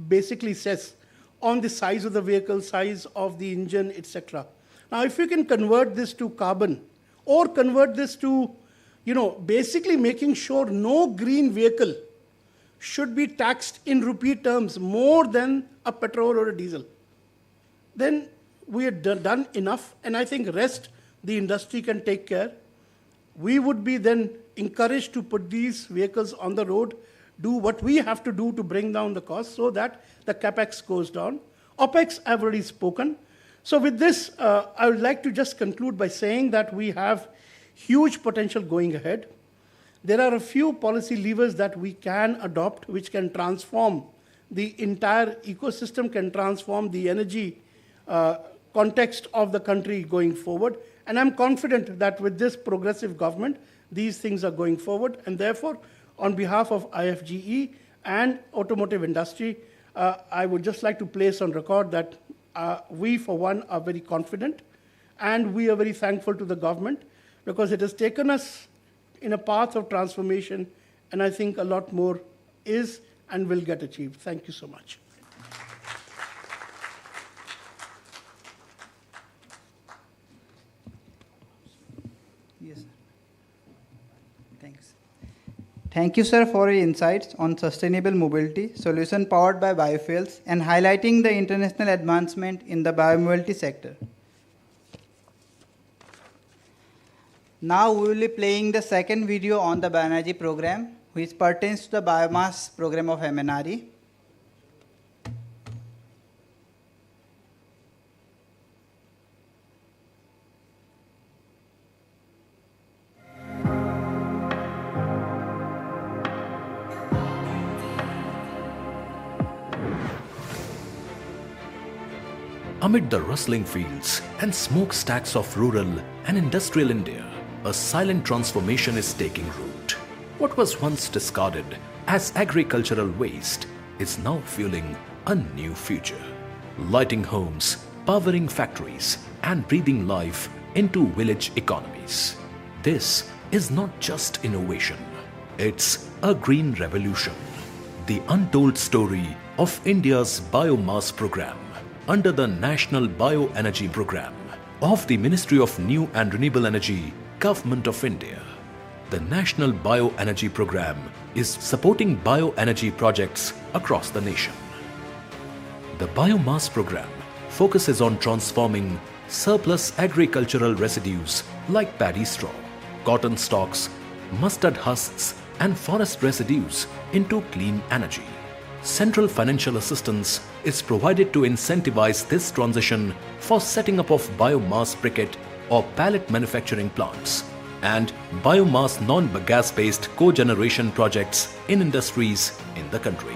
basically says on the size of the vehicle, size of the engine, etc. Now, if you can convert this to carbon or convert this to, basically making sure no green vehicle should be taxed in rupee terms more than a petrol or a diesel, then we have done enough, and I think rest the industry can take care. We would be then encouraged to put these vehicles on the road, do what we have to do to bring down the cost so that the capex goes down. OPEX, I've already spoken. So with this, I would like to just conclude by saying that we have huge potential going ahead. There are a few policy levers that we can adopt which can transform the entire ecosystem, can transform the energy context of the country going forward. And I'm confident that with this progressive government, these things are going forward. And therefore, on behalf of IFGE and automotive industry, I would just like to place on record that we, for one, are very confident, and we are very thankful to the government because it has taken us in a path of transformation, and I think a lot more is and will get achieved. Thank you so much. Yes, sir. Thanks. Thank you, sir, for your insights on sustainable mobility, solution powered by biofuels, and highlighting the international advancement in the biomobility sector. Now we will be playing the second video on the bioenergy program, which pertains to the biomass program of MNRE. Amid the rustling fields and smokestacks of rural and industrial India, a silent transformation is taking root. What was once discarded as agricultural waste is now fueling a new future, lighting homes, powering factories, and breathing life into village economies. This is not just innovation, it's a green revolution. The untold story of India's biomass program under the National Bioenergy Program of the Ministry of New and Renewable Energy, Government of India. The National Bioenergy Program is supporting bioenergy projects across the nation. The biomass program focuses on transforming surplus agricultural residues like paddy straw, cotton stalks, mustard husks, and forest residues into clean energy. Central financial assistance is provided to incentivize this transition for setting up of biomass briquette or pellet manufacturing plants and biomass non-gas-based cogeneration projects in industries in the country.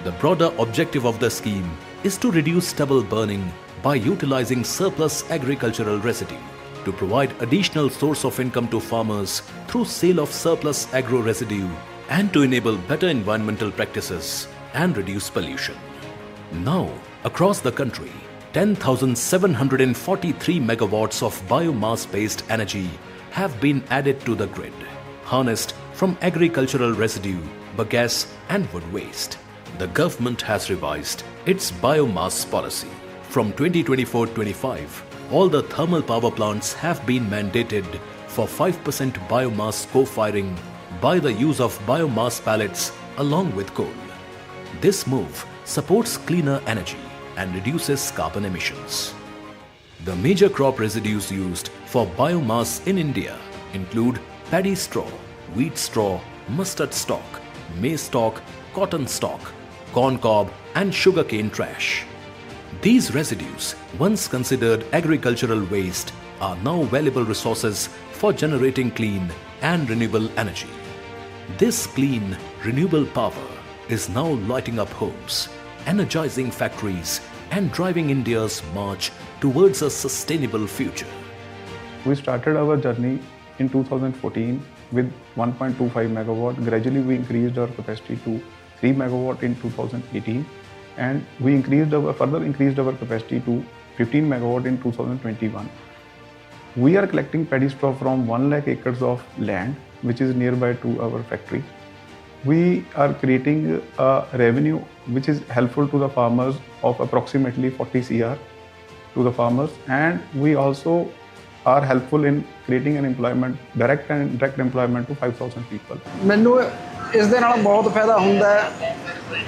The broader objective of the scheme is to reduce stubble burning by utilizing surplus agricultural residue to provide additional source of income to farmers through sale of surplus agro residue and to enable better environmental practices and reduce pollution. Now, across the country, 10,743 megawatts of biomass-based energy have been added to the grid, harnessed from agricultural residue, bagasse and wood waste. The government has revised its biomass policy. From 2024-25, all the thermal power plants have been mandated for 5% biomass co-firing by the use of biomass pellets along with coal. This move supports cleaner energy and reduces carbon emissions. The major crop residues used for biomass in India include paddy straw, wheat straw, mustard stalk, maize stalk, cotton stalk, corn cob and sugarcane trash. These residues, once considered agricultural waste, are now valuable resources for generating clean and renewable energy. This clean, renewable power is now lighting up homes, energizing factories and driving India's march towards a sustainable future. We started our journey in 2014 with 1.25 megawatt. Gradually we increased our capacity to 3 megawatt in 2018 and we further increased our capacity to 15 megawatt in 2021. We are collecting paddy straw from 1 lakh acres of land which is nearby to our factory. We are creating a revenue which is helpful to the farmers of approximately 40 CR to the farmers, and we also are helpful in creating an employment, direct and indirect employment to 5,000 people. ਮੈਨੂੰ ਇਸ ਦੇ ਨਾਲ ਬਹੁਤ ਫਾਇਦਾ ਹੁੰਦਾ ਹੈ।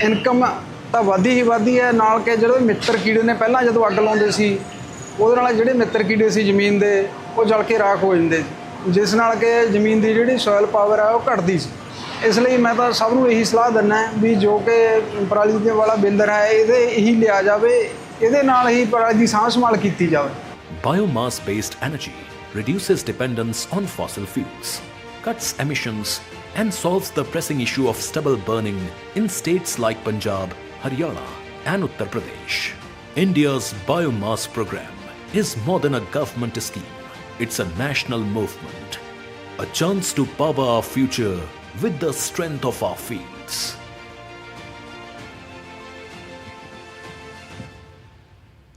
Income ਤਾਂ ਵਧੀ ਹੈ ਨਾਲ ਕਿ ਜਿਹੜੇ ਮਿੱਤਰ ਕੀੜੇ ਨੇ ਪਹਿਲਾਂ ਜਦੋਂ ਅੱਗ ਲਾਉਂਦੇ ਸੀ ਉਹਦੇ ਨਾਲ ਜਿਹੜੇ ਮਿੱਤਰ ਕੀੜੇ ਸੀ ਜ਼ਮੀਨ ਦੇ ਉਹ ਜਲ ਕੇ ਰਾਖ ਹੋ ਜਾਂਦੇ ਜਿਸ ਨਾਲ ਕਿ ਜ਼ਮੀਨ ਦੀ ਜਿਹੜੀ ਸੋਇਲ ਪਾਵਰ ਆ ਉਹ ਘਟਦੀ ਸੀ। ਇਸ ਲਈ ਮੈਂ ਤਾਂ ਸਭ ਨੂੰ ਇਹੀ ਸਲਾਹ ਦਿੰਦਾ ਵੀ ਜੋ ਕਿ ਪਰਾਲੀ ਦੇ ਵਾਲਾ ਬਿਲਡਰ ਹੈ ਇਹਦੇ ਇਹੀ ਲਿਆ ਜਾਵੇ, ਇਹਦੇ ਨਾਲ ਹੀ ਪਰਾਲੀ ਦੀ ਸਾਂਭ ਸੰਭਾਲ ਕੀਤੀ ਜਾਵੇ। Biomass-based energy reduces dependence on fossil fuels, cuts emissions and solves the pressing issue of stubble burning in states like Punjab, Haryana and Uttar Pradesh. India's biomass program is more than a government scheme. It's a national movement, a chance to power our future with the strength of our fields.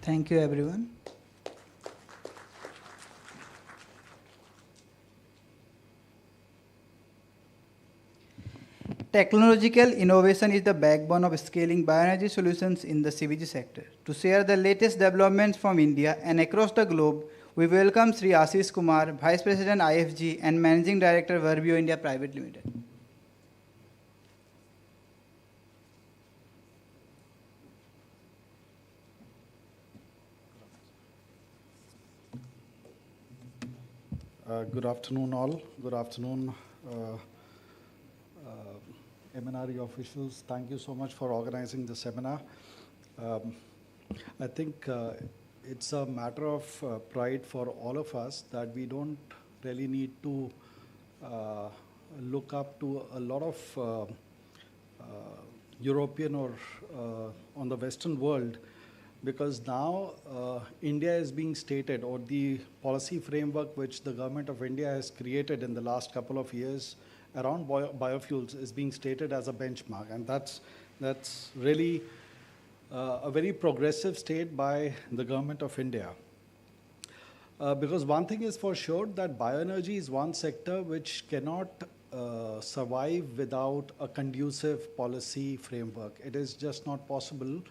Thank you, everyone. Technological innovation is the backbone of scaling bioenergy solutions in the CBG sector. To share the latest developments from India and across the globe, we welcome Sri Ashish Kumar, Vice President IFG and Managing Director Verbio India Private Limited. Good afternoon all. Good afternoon MNRE officials. Thank you so much for organizing the seminar. I think it's a matter of pride for all of us that we don't really need to look up to a lot of European or on the Western world because now India is being stated, or the policy framework which the government of India has created in the last couple of years around biofuels is being stated as a benchmark, and that's really a very progressive state by the government of India. Because one thing is for sure, that bioenergy is one sector which cannot survive without a conducive policy framework. It is just not possible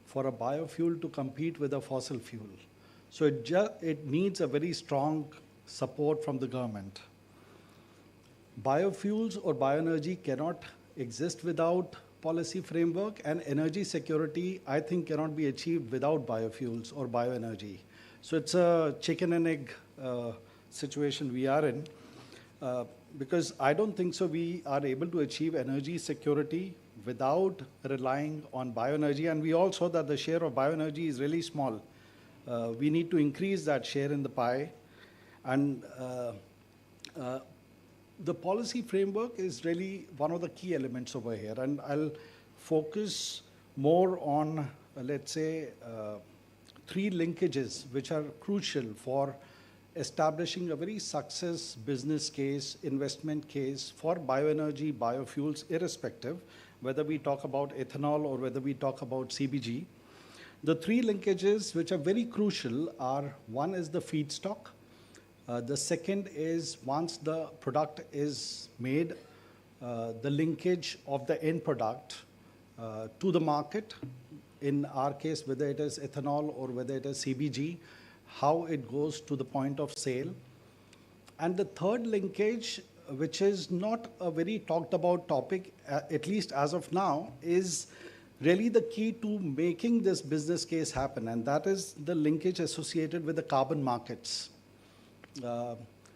for a biofuel to compete with a fossil fuel. So it needs a very strong support from the government. Biofuels or bioenergy cannot exist without policy framework, and energy security, I think, cannot be achieved without biofuels or bioenergy. So it's a chicken and egg situation we are in, because I don't think so we are able to achieve energy security without relying on bioenergy. And we all saw that the share of bioenergy is really small. We need to increase that share in the pie. And the policy framework is really one of the key elements over here. And I'll focus more on, let's say, three linkages which are crucial for establishing a very success business case, investment case for bioenergy, biofuels, irrespective whether we talk about ethanol or whether we talk about CBG. The three linkages which are very crucial are, one is the feedstock. The second is, once the product is made, the linkage of the end product to the market. In our case, whether it is ethanol or whether it is CBG, how it goes to the point of sale. And the third linkage, which is not a very talked about topic, at least as of now, is really the key to making this business case happen, and that is the linkage associated with the carbon markets.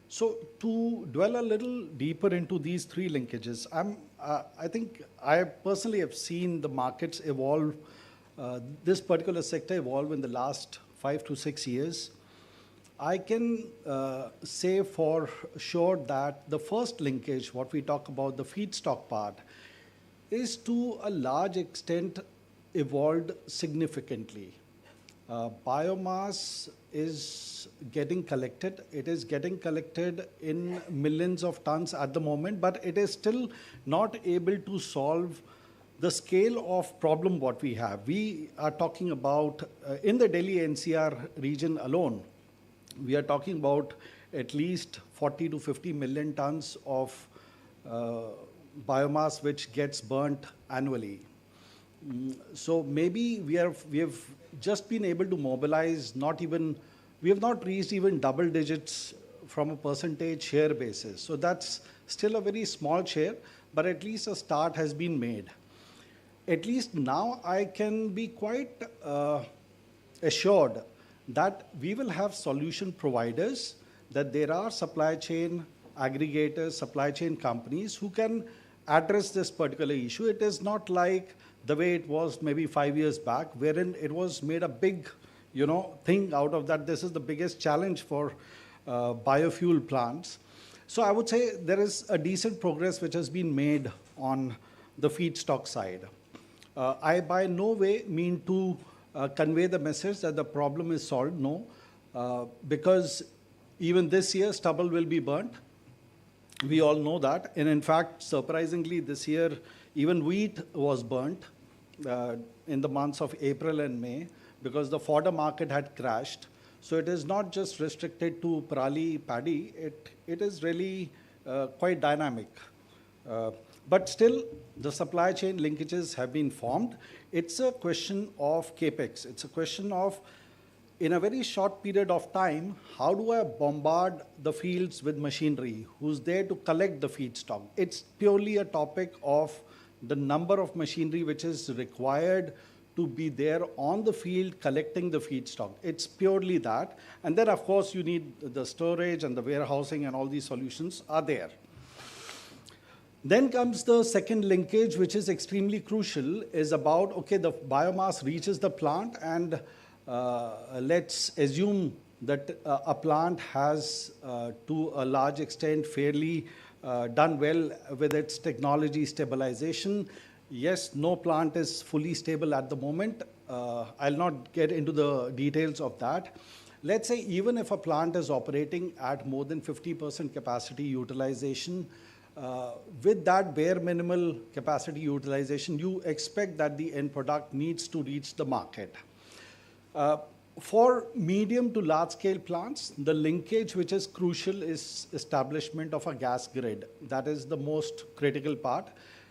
So to dwell a little deeper into these three linkages, I think I personally have seen the markets evolve, this particular sector evolve in the last 5 to 6 years. I can say for sure that the first linkage, what we talk about, the feedstock part, is to a large extent evolved significantly. Biomass is getting collected. It is getting collected in millions of tons at the moment, but it is still not able to solve the scale of problem what we have. We are talking about, in the Delhi NCR region alone, we are talking about at least 40 to 50 million tons of biomass which gets burnt annually. So maybe we have just been able to mobilize we have not reached even double digits from a percentage share basis. So that's still a very small share, but at least a start has been made. At least now I can be quite assured that we will have solution providers, that there are supply chain aggregators, supply chain companies who can address this particular issue. It is not like the way it was maybe 5 years back, wherein it was made a big, thing out of that. This is the biggest challenge for biofuel plants. So I would say there is a decent progress which has been made on the feedstock side. I by no way mean to convey the message that the problem is solved, no, because even this year stubble will be burnt. We all know that. And in fact, surprisingly, this year, even wheat was burnt in the months of April and May because the fodder market had crashed. So it is not just restricted to parali paddy, it is really quite dynamic. But still, the supply chain linkages have been formed. It's a question of capex. It's a question of, in a very short period of time, how do I bombard the fields with machinery who's there to collect the feedstock? It's purely a topic of the number of machinery which is required to be there on the field collecting the feedstock. It's purely that. And then, of course, you need the storage and the warehousing, and all these solutions are there. Then comes the second linkage, which is extremely crucial, is about, okay, the biomass reaches the plant, and let's assume that a plant has, to a large extent, fairly done well with its technology stabilization. Yes, no plant is fully stable at the moment. I'll not get into the details of that. Let's say even if a plant is operating at more than 50% capacity utilization, with that bare minimal capacity utilization, you expect that the end product needs to reach the market. For medium to large scale plants, the linkage which is crucial is establishment of a gas grid. That is the most critical part.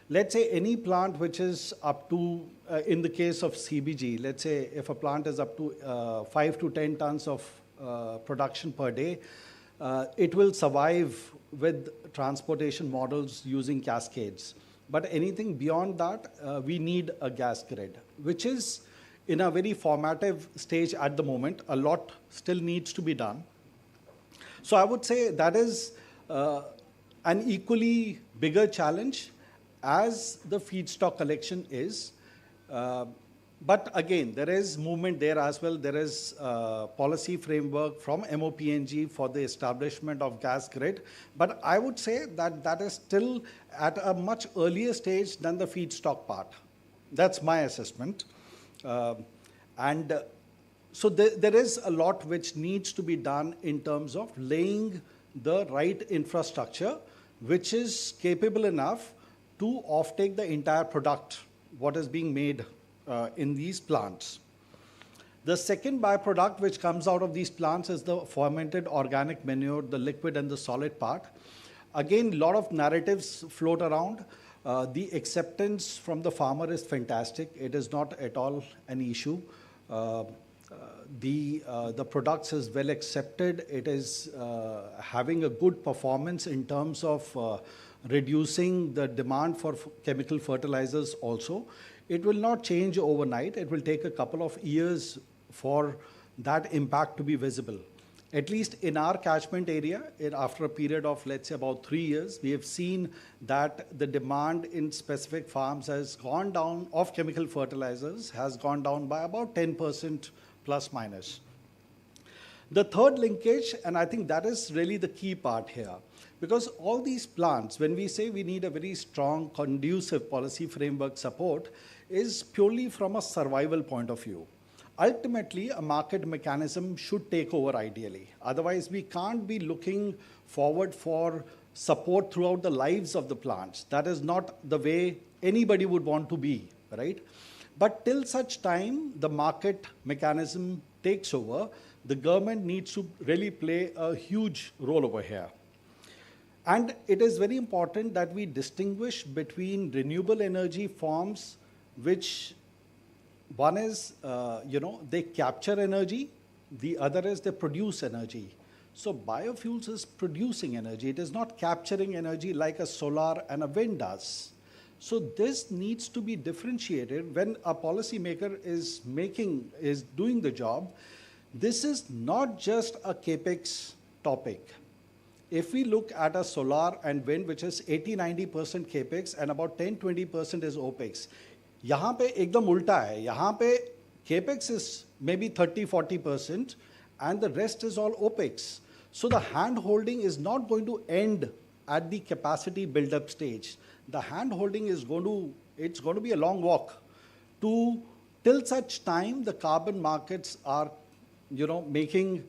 Let's say any plant which is up to, in the case of CBG, let's say if a plant is up to 5 to 10 tons of production per day, it will survive with transportation models using cascades. But anything beyond that, we need a gas grid, which is in a very formative stage at the moment. A lot still needs to be done. So I would say that is an equally bigger challenge as the feedstock collection is. But again, there is movement there as well. There is policy framework from MOPNG for the establishment of gas grid. But I would say that that is still at a much earlier stage than the feedstock part. That's my assessment. So there is a lot which needs to be done in terms of laying the right infrastructure, which is capable enough to offtake the entire product, what is being made in these plants. The second byproduct which comes out of these plants is the fermented organic manure, the liquid and the solid part. Again, a lot of narratives float around. The acceptance from the farmer is fantastic. It is not at all an issue. The products is well accepted. It is having a good performance in terms of reducing the demand for chemical fertilizers also. It will not change overnight. It will take a couple of years for that impact to be visible. At least in our catchment area, after a period of, let's say, about 3 years, we have seen that the demand in specific farms has gone down, of chemical fertilizers, has gone down by about 10% plus minus. The third linkage, and I think that is really the key part here, because all these plants, when we say we need a very strong, conducive policy framework support, is purely from a survival point of view. Ultimately, a market mechanism should take over ideally. Otherwise, we can't be looking forward for support throughout the lives of the plants. That is not the way anybody would want to be, right? But till such time the market mechanism takes over, the government needs to really play a huge role over here. And it is very important that we distinguish between renewable energy forms, which one is, they capture energy, the other is they produce energy. So biofuels is producing energy. It is not capturing energy like a solar and a wind does. So this needs to be differentiated when a policymaker is doing the job. This is not just a capex topic. If we look at a solar and wind, which is 80-90% capex and about 10-20% is opex, यहाँ पे एकदम उल्टा है. यहाँ पे capex is maybe 30-40% and the rest is all opex. So the hand holding is not going to end at the capacity build-up stage. The hand holding is going to be a long walk till such time the carbon markets are, making,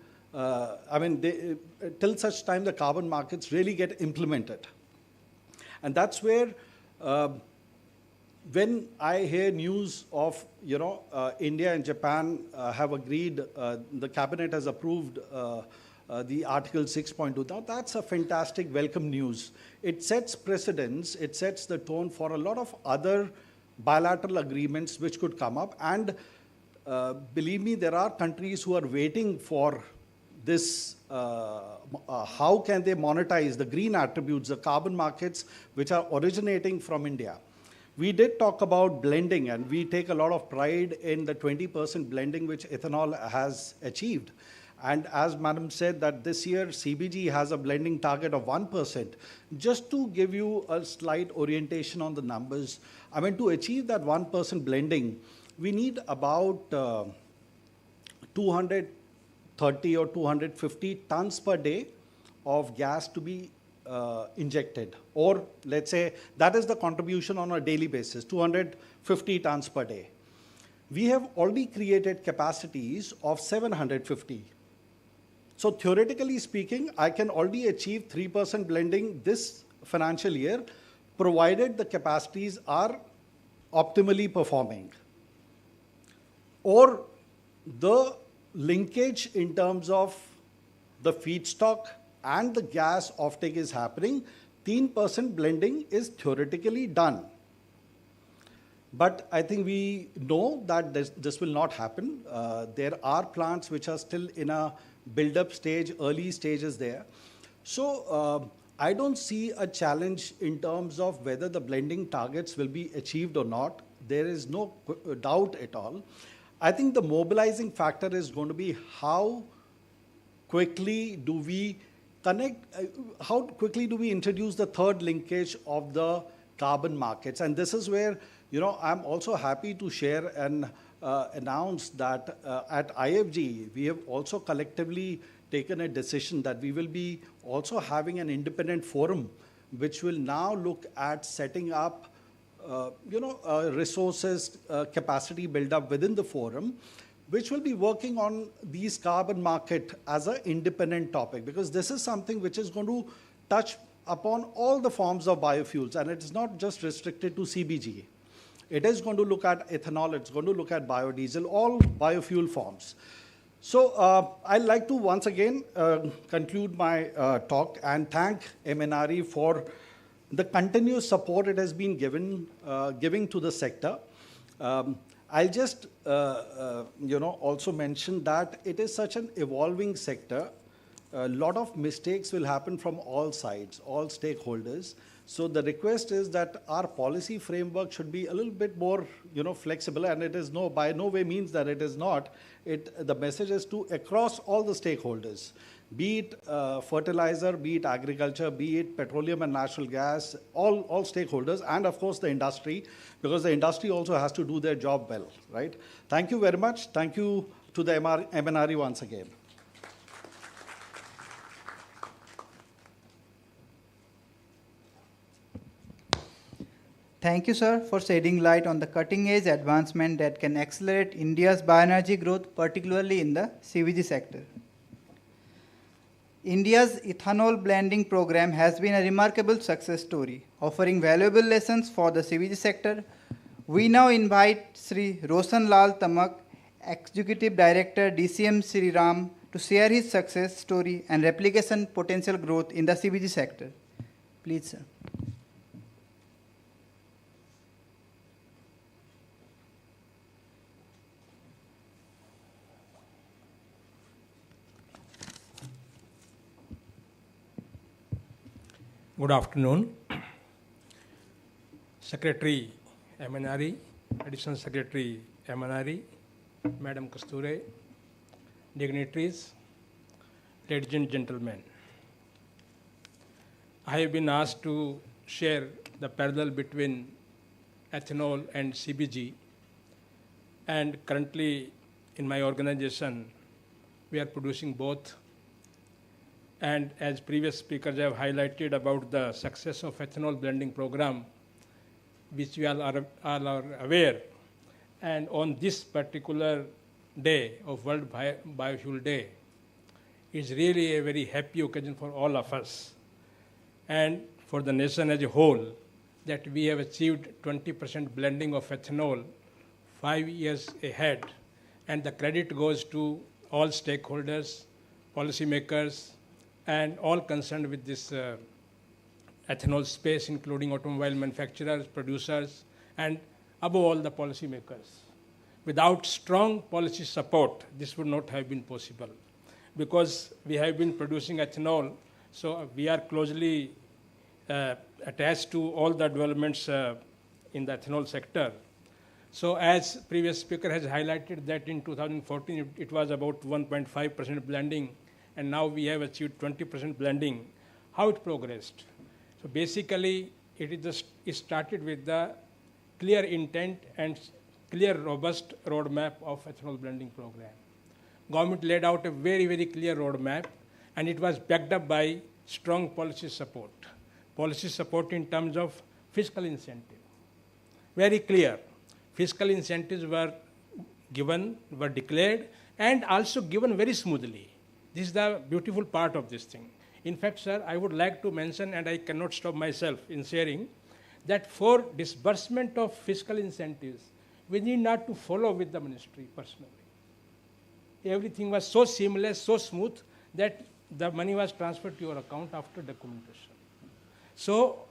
till such time the carbon markets really get implemented. And that's where, when I hear news of, India and Japan have agreed, the cabinet has approved the Article 6.2. Now, that's a fantastic welcome news. It sets precedents, it sets the tone for a lot of other bilateral agreements which could come up. And believe me, there are countries who are waiting for this, how can they monetize the green attributes, the carbon markets which are originating from India. We did talk about blending, and we take a lot of pride in the 20% blending which ethanol has achieved. And as Madam said, that this year CBG has a blending target of 1%. Just to give you a slight orientation on the numbers, to achieve that 1% blending, we need about 230 or 250 tons per day of gas to be injected. Or let's say that is the contribution on a daily basis, 250 tons per day. we have already created capacities of 750. So theoretically speaking, I can already achieve 3% blending this financial year, provided the capacities are optimally performing. Or the linkage in terms of the feedstock and the gas offtake is happening, 3% blending is theoretically done. But I think we know that this will not happen. There are plants which are still in a build-up stage, early stages there. So I don't see a challenge in terms of whether the blending targets will be achieved or not. There is no doubt at all. I think the mobilizing factor is going to be how quickly do we connect, how quickly do we introduce the third linkage of the carbon markets. And this is where, I'm also happy to share and announce that at IFG, we have also collectively taken a decision that we will be also having an independent forum which will now look at setting up resources, capacity build-up within the forum, which will be working on these carbon market as an independent topic, because this is something which is going to touch upon all the forms of biofuels, and it's not just restricted to CBG. It is going to look at ethanol, it's going to look at biodiesel, all biofuel forms. So I'd like to once again conclude my talk and thank MNRE for the continuous support it has been giving to the sector. I'll just also mention that it is such an evolving sector. A lot of mistakes will happen from all sides, all stakeholders. So the request is that our policy framework should be a little bit more, flexible, and it is by no way means that it is not. The message is to across all the stakeholders, be it fertilizer, be it agriculture, be it petroleum and natural gas, all stakeholders, and of course the industry, because the industry also has to do their job well, right? Thank you very much. Thank you to the MNRE once again. Thank you, sir, for shedding light on the cutting-edge advancement that can accelerate India's bioenergy growth, particularly in the CBG sector. India's ethanol blending program has been a remarkable success story, offering valuable lessons for the CBG sector. We now invite Sri Roshan Lal Tamak, Executive Director, DCM Sri Ram, to share his success story and replication potential growth in the CBG sector. Please, sir. Good afternoon. Secretary MNRE, Additional Secretary MNRE, Madam Kasture, dignitaries, ladies and gentlemen. I have been asked to share the parallel between ethanol and CBG, and currently in my organization we are producing both. And as previous speakers have highlighted about the success of ethanol blending program, which we all are aware, and on this particular day of World Biofuel Day, is really a very happy occasion for all of us and for the nation as a whole, that we have achieved 20% blending of ethanol 5 years ahead, and the credit goes to all stakeholders, policymakers, and all concerned with this ethanol space, including automobile manufacturers, producers, and above all the policymakers. Without strong policy support, this would not have been possible, because we have been producing ethanol, so we are closely attached to all the developments in the ethanol sector. So as previous speaker has highlighted that in 2014 it was about 1.5% blending, and now we have achieved 20% blending. How it progressed? So basically, it started with the clear intent and clear, robust roadmap of ethanol blending program. Government laid out a very, very clear roadmap, and it was backed up by strong policy support. Policy support in terms of fiscal incentive. Very clear. Fiscal incentives were given, were declared, and also given very smoothly. This is the beautiful part of this thing. In fact, sir, I would like to mention, and I cannot stop myself in sharing, that for disbursement of fiscal incentives, we need not to follow with the ministry personally. Everything was so seamless, so smooth, that the money was transferred to your account after documentation. So,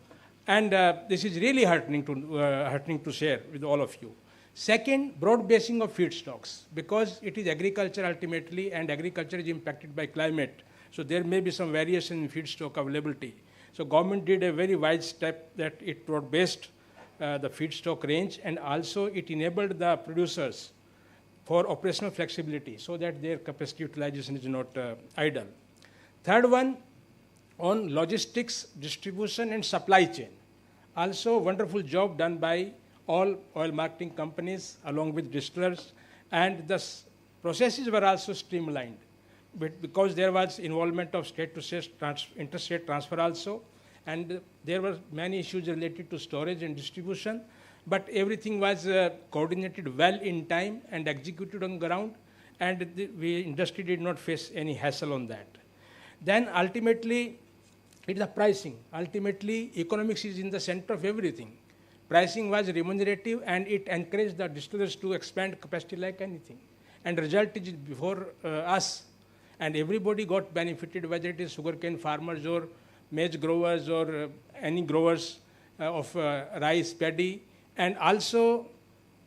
and this is really heartening to share with all of you. Second, broad basing of feedstocks, because it is agriculture ultimately, and agriculture is impacted by climate. So there may be some variation in feedstock availability. So government did a very wise step that it broad based the feedstock range, and also it enabled the producers for operational flexibility so that their capacity utilization is not idle. Third one, on logistics, distribution, and supply chain. Also, wonderful job done by all oil marketing companies along with distillers, and the processes were also streamlined. But because there was involvement of state-to-state interstate transfer also, and there were many issues related to storage and distribution, but everything was coordinated well in time and executed on ground, and the industry did not face any hassle on that. Then ultimately, it's the pricing. Ultimately, economics is in the center of everything. Pricing was remunerative, and it encouraged the distillers to expand capacity like anything. And result is before us, and everybody got benefited, whether it is sugarcane farmers or maize growers or any growers of rice, paddy. And also,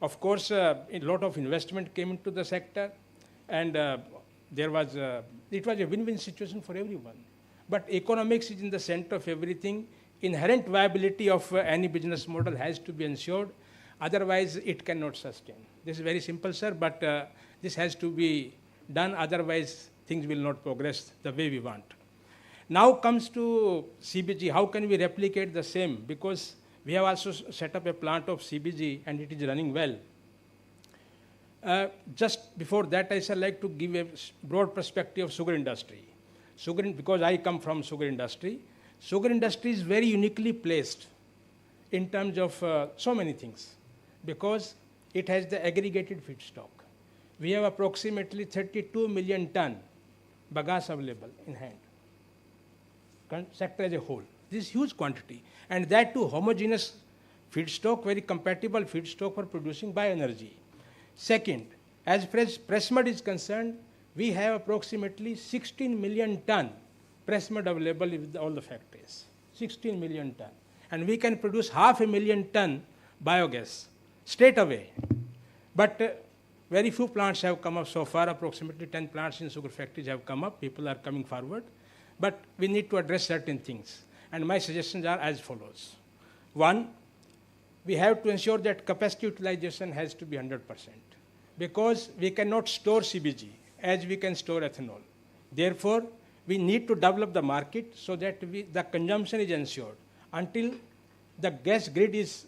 of course, a lot of investment came into the sector, and it was a win-win situation for everyone. But economics is in the center of everything. Inherent viability of any business model has to be ensured, otherwise it cannot sustain. This is very simple, sir, but this has to be done, otherwise things will not progress the way we want. Now comes to CBG. How can we replicate the same? Because we have also set up a plant of CBG, and it is running well. Just before that, I shall like to give a broad perspective of sugar industry. Because I come from sugar industry. Sugar industry is very uniquely placed in terms of so many things, because it has the aggregated feedstock. We have approximately 32 million ton bagasse available in hand, sector as a whole. This is huge quantity, and that too homogeneous feedstock, very compatible feedstock for producing bioenergy. Second, as far as press mud is concerned, we have approximately 16 million ton press mud available with all the factories, 16 million ton. And we can produce 500,000 ton biogas straight away. But very few plants have come up so far. Approximately 10 plants in sugar factories have come up. People are coming forward. But we need to address certain things. And my suggestions are as follows. One, we have to ensure that capacity utilization has to be 100%, because we cannot store CBG as we can store ethanol. Therefore, we need to develop the market so that the consumption is ensured. Until the gas grid is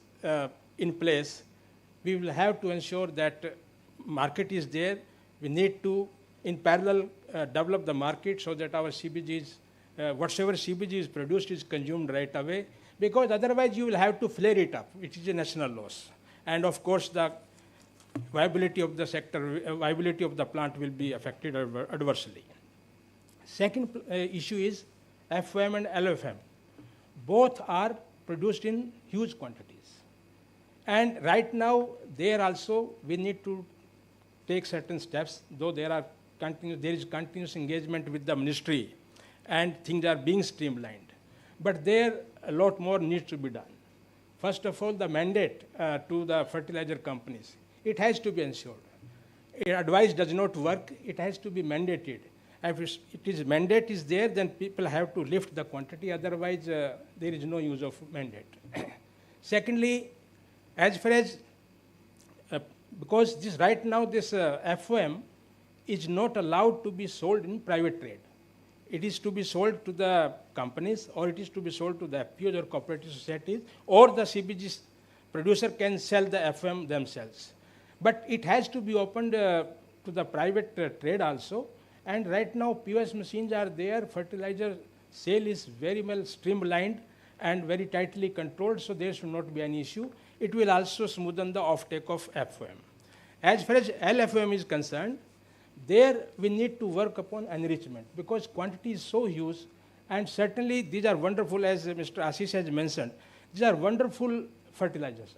in place, we will have to ensure that market is there. We need to, in parallel, develop the market so that our CBG is, whatever CBG is produced is consumed right away, because otherwise you will have to flare it up, which is a national loss. And of course, the viability of the sector, viability of the plant will be affected adversely. Second issue is FOM and LFM. Both are produced in huge quantities. And right now, there also we need to take certain steps, though there is continuous engagement with the ministry and things are being streamlined. But there a lot more needs to be done. First of all, the mandate to the fertilizer companies, it has to be ensured. Advice does not work, it has to be mandated. If mandate is there, then people have to lift the quantity, otherwise there is no use of mandate. Secondly, as far as, because this right now this FOM is not allowed to be sold in private trade. It is to be sold to the companies, or it is to be sold to the FPOs or cooperative societies, or the CBG producer can sell the FOM themselves. But it has to be opened to the private trade also. And right now, POS machines are there. Fertilizer sale is very well streamlined and very tightly controlled, so there should not be any issue. It will also smoothen the offtake of FOM. As far as LFOM is concerned, there we need to work upon enrichment because quantity is so huge, and certainly these are wonderful, as Mr. Ashish has mentioned, these are wonderful fertilizers.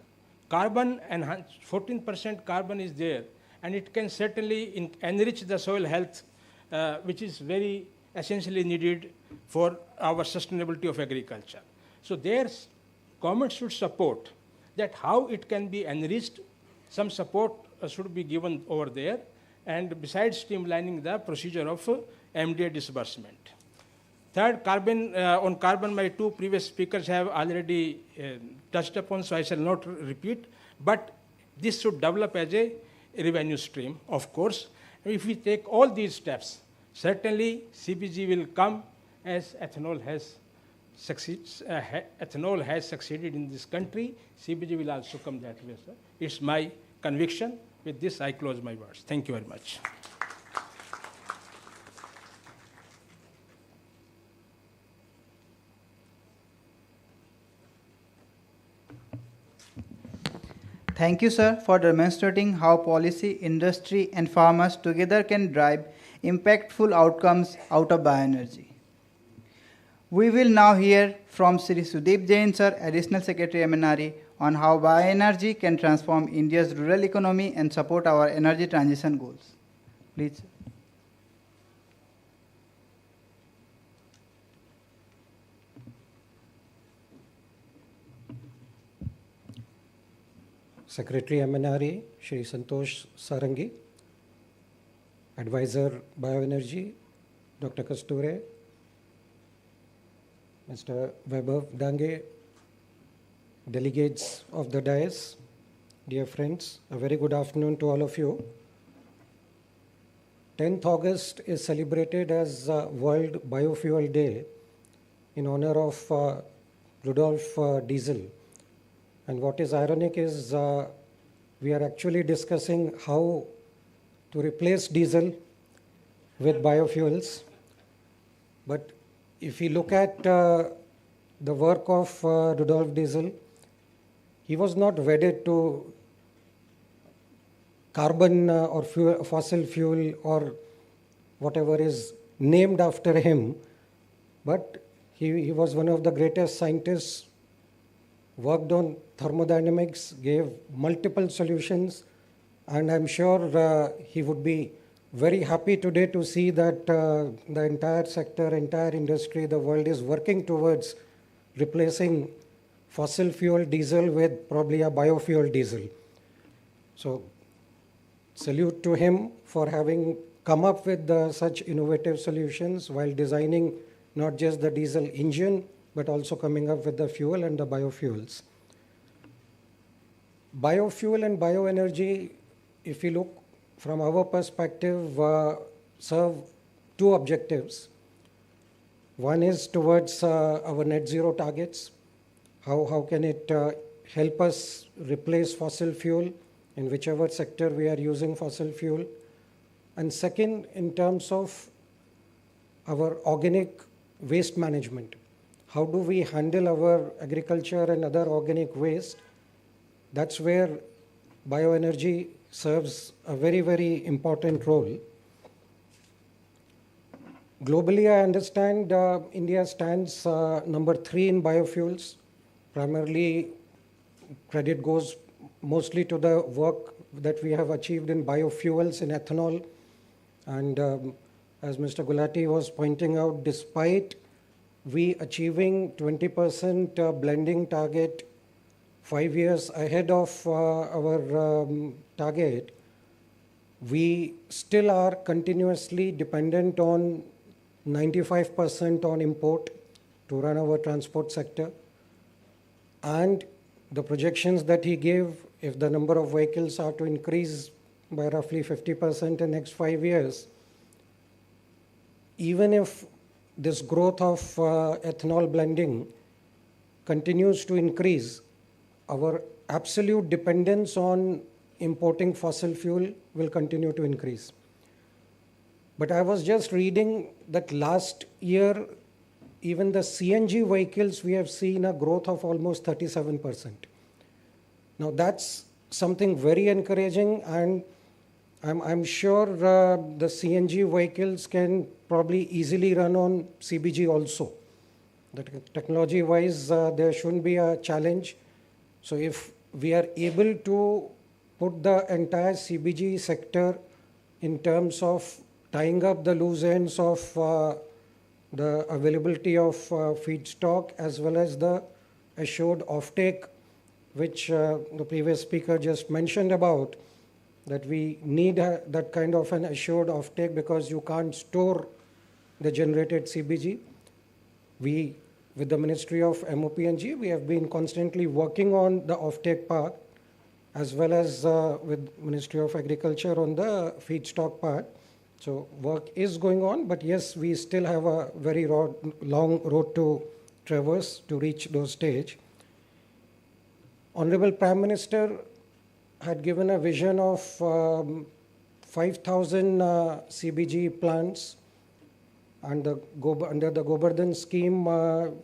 Carbon enhanced, 14% carbon is there, and it can certainly enrich the soil health, which is very essentially needed for our sustainability of agriculture. So there's government should support that how it can be enriched. Some support should be given over there, and besides streamlining the procedure of MDA disbursement. Third, carbon, on carbon, my two previous speakers have already touched upon, so I shall not repeat, but this should develop as a revenue stream, of course. If we take all these steps, certainly CBG will come as ethanol has succeeded in this country. CBG will also come that way, sir. It's my conviction. With this, I close my words. Thank you very much. Thank you, sir, for demonstrating how policy, industry, and farmers together can drive impactful outcomes out of bioenergy. We will now hear from Sri Sudeep Jain, sir, Additional Secretary MNRE, on how bioenergy can transform India's rural economy and support our energy transition goals. Please. Secretary MNRE, Shri Santosh Sarangi, Advisor Bioenergy, Dr. Kasture, Mr. Vaibhav Dange, delegates of the dais, dear friends, a very good afternoon to all of you. 10th August is celebrated as World Biofuel Day in honor of Rudolf Diesel. And what is ironic is we are actually discussing how to replace diesel with biofuels. But if we look at the work of Rudolf Diesel, he was not wedded to carbon or fuel, fossil fuel or whatever is named after him, but he was one of the greatest scientists, worked on thermodynamics, gave multiple solutions, and I'm sure he would be very happy today to see that the entire sector, entire industry, the world is working towards replacing fossil fuel diesel with probably a biofuel diesel. So salute to him for having come up with such innovative solutions while designing not just the diesel engine, but also coming up with the fuel and the biofuels. Biofuel and bioenergy, if you look from our perspective, serve two objectives. One is towards our net zero targets. How can it help us replace fossil fuel in whichever sector we are using fossil fuel? And second, in terms of our organic waste management. How do we handle our agriculture and other organic waste? That's where bioenergy serves a very, very important role. Globally, I understand India stands number 3 in biofuels. Primarily, credit goes mostly to the work that we have achieved in biofuels, in ethanol. And as Mr. Gulati was pointing out, despite we achieving 20% blending target 5 years ahead of our target, we still are continuously dependent on 95% on import to run our transport sector. And the projections that he gave, if the number of vehicles are to increase by roughly 50% in the next 5 years, even if this growth of ethanol blending continues to increase, our absolute dependence on importing fossil fuel will continue to increase. But I was just reading that last year, even the CNG vehicles, we have seen a growth of almost 37%. Now that's something very encouraging, and I'm sure the CNG vehicles can probably easily run on CBG also. Technology-wise, there shouldn't be a challenge. So if we are able to put the entire CBG sector in terms of tying up the loose ends of the availability of feedstock as well as the assured offtake, which the previous speaker just mentioned about, that we need that kind of an assured offtake because you can't store the generated CBG. We, with the Ministry of MOPNG, we have been constantly working on the offtake part as well as with Ministry of Agriculture on the feedstock part. So work is going on, but yes, we still have a very long road to traverse to reach those stage. Honorable Prime Minister had given a vision of 5,000 CBG plants, and under the Govardhan scheme,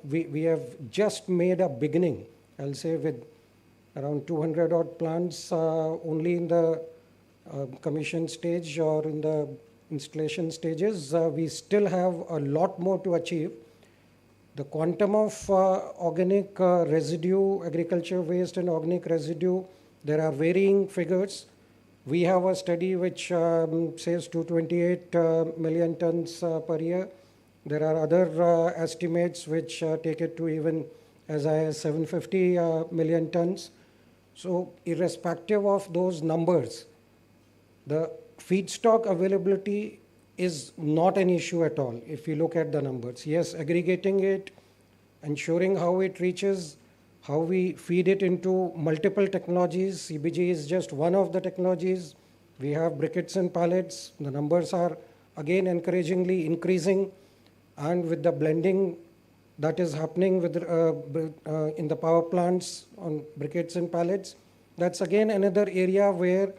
we have just made a beginning, I'll say, with around 200 odd plants only in the commission stage or in the installation stages. We still have a lot more to achieve. The quantum of organic residue, agriculture waste and organic residue, there are varying figures. We have a study which says 228 million tons per year. There are other estimates which take it to even as high as 750 million tons. So irrespective of those numbers, the feedstock availability is not an issue at all if you look at the numbers. Yes, aggregating it, ensuring how it reaches, how we feed it into multiple technologies. CBG is just one of the technologies. We have briquettes and pallets. The numbers are again encouragingly increasing, and with the blending that is happening with in the power plants on briquettes and pallets, that's again another area where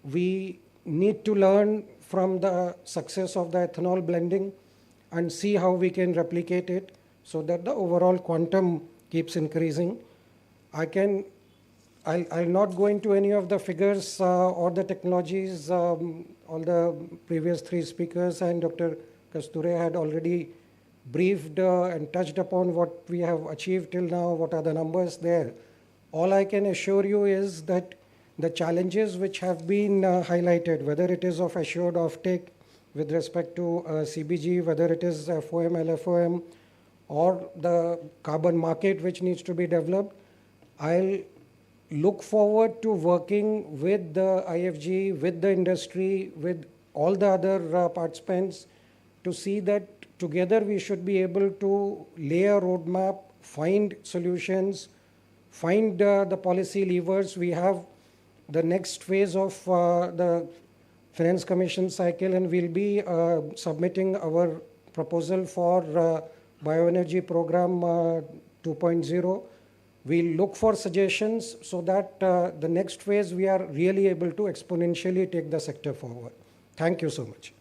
we need to learn from the success of the ethanol blending and see how we can replicate it so that the overall quantum keeps increasing. I'll not go into any of the figures or the technologies. All the previous three speakers and Dr. Kasture had already briefed and touched upon what we have achieved till now, what are the numbers there. All I can assure you is that the challenges which have been highlighted, whether it is of assured offtake with respect to CBG, whether it is FOM, LFOM, or the carbon market which needs to be developed, I'll look forward to working with the IFG, with the industry, with all the other participants to see that together we should be able to lay a roadmap, find solutions, find the policy levers. We have the next phase of the Finance Commission cycle, and we'll be submitting our proposal for Bioenergy Program 2.0. We'll look for suggestions so that the next phase we are really able to exponentially take the sector forward. Thank you so much.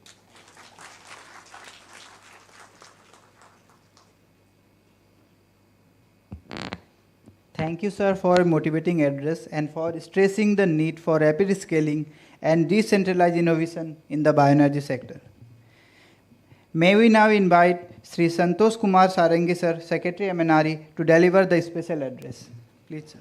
Thank you, sir, for a motivating address and for stressing the need for rapid scaling and decentralized innovation in the bioenergy sector. May we now invite Sri Santosh Kumar Sarangi, sir, Secretary MNRE, to deliver the special address. Please, sir.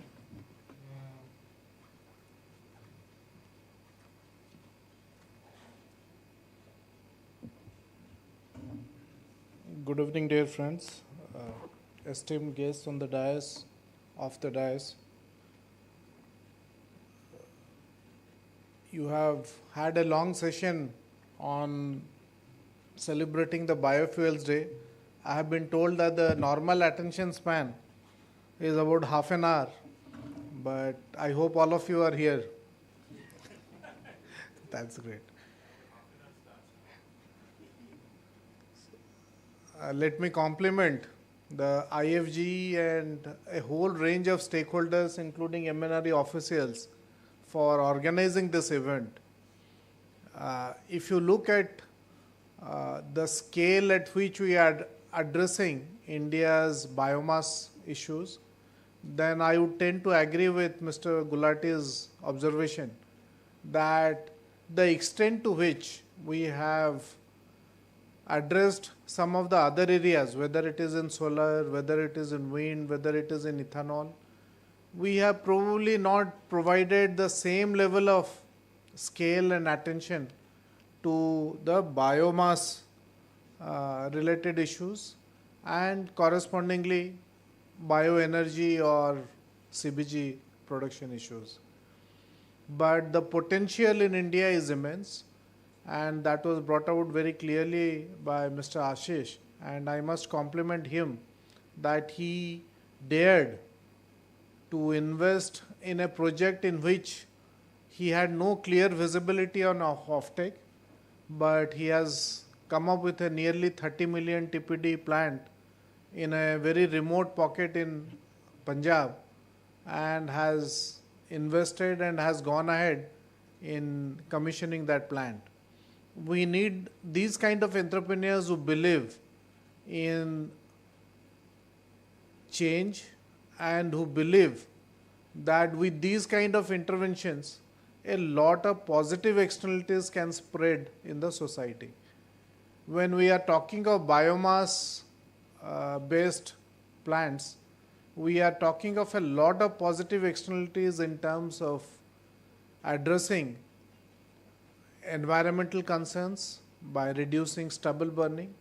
Good evening, dear friends, esteemed guests on the dais, off the dais. You have had a long session on celebrating the Biofuels Day. I have been told that the normal attention span is about half an hour, but I hope all of you are here. That's great. Let me compliment the IFG and a whole range of stakeholders, including MNRE officials, for organizing this event. If you look at the scale at which we are addressing India's biomass issues, then I would tend to agree with Mr. Gulati's observation that the extent to which we have addressed some of the other areas, whether it is in solar, whether it is in wind, whether it is in ethanol, we have probably not provided the same level of scale and attention to the biomass related issues and correspondingly bioenergy or CBG production issues. But the potential in India is immense, and that was brought out very clearly by Mr. Ashish, and I must compliment him that he dared to invest in a project in which he had no clear visibility on offtake, but he has come up with a nearly 30 million TPD plant in a very remote pocket in Punjab and has invested and has gone ahead in commissioning that plant. We need these kind of entrepreneurs who believe in change and who believe that with these kind of interventions, a lot of positive externalities can spread in the society. When we are talking of biomass based plants, we are talking of a lot of positive externalities in terms of addressing environmental concerns by reducing stubble burning.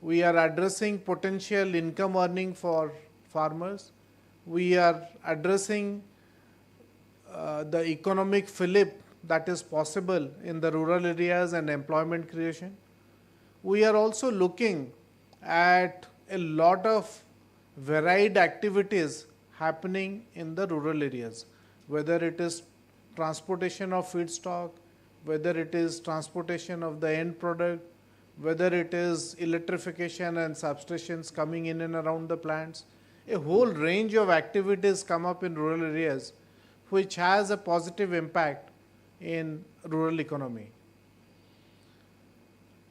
We are addressing potential income earning for farmers. We are addressing the economic fillip that is possible in the rural areas and employment creation. We are also looking at a lot of varied activities happening in the rural areas, whether it is transportation of feedstock, whether it is transportation of the end product, whether it is electrification and substations coming in and around the plants. A whole range of activities come up in rural areas which has a positive impact in rural economy.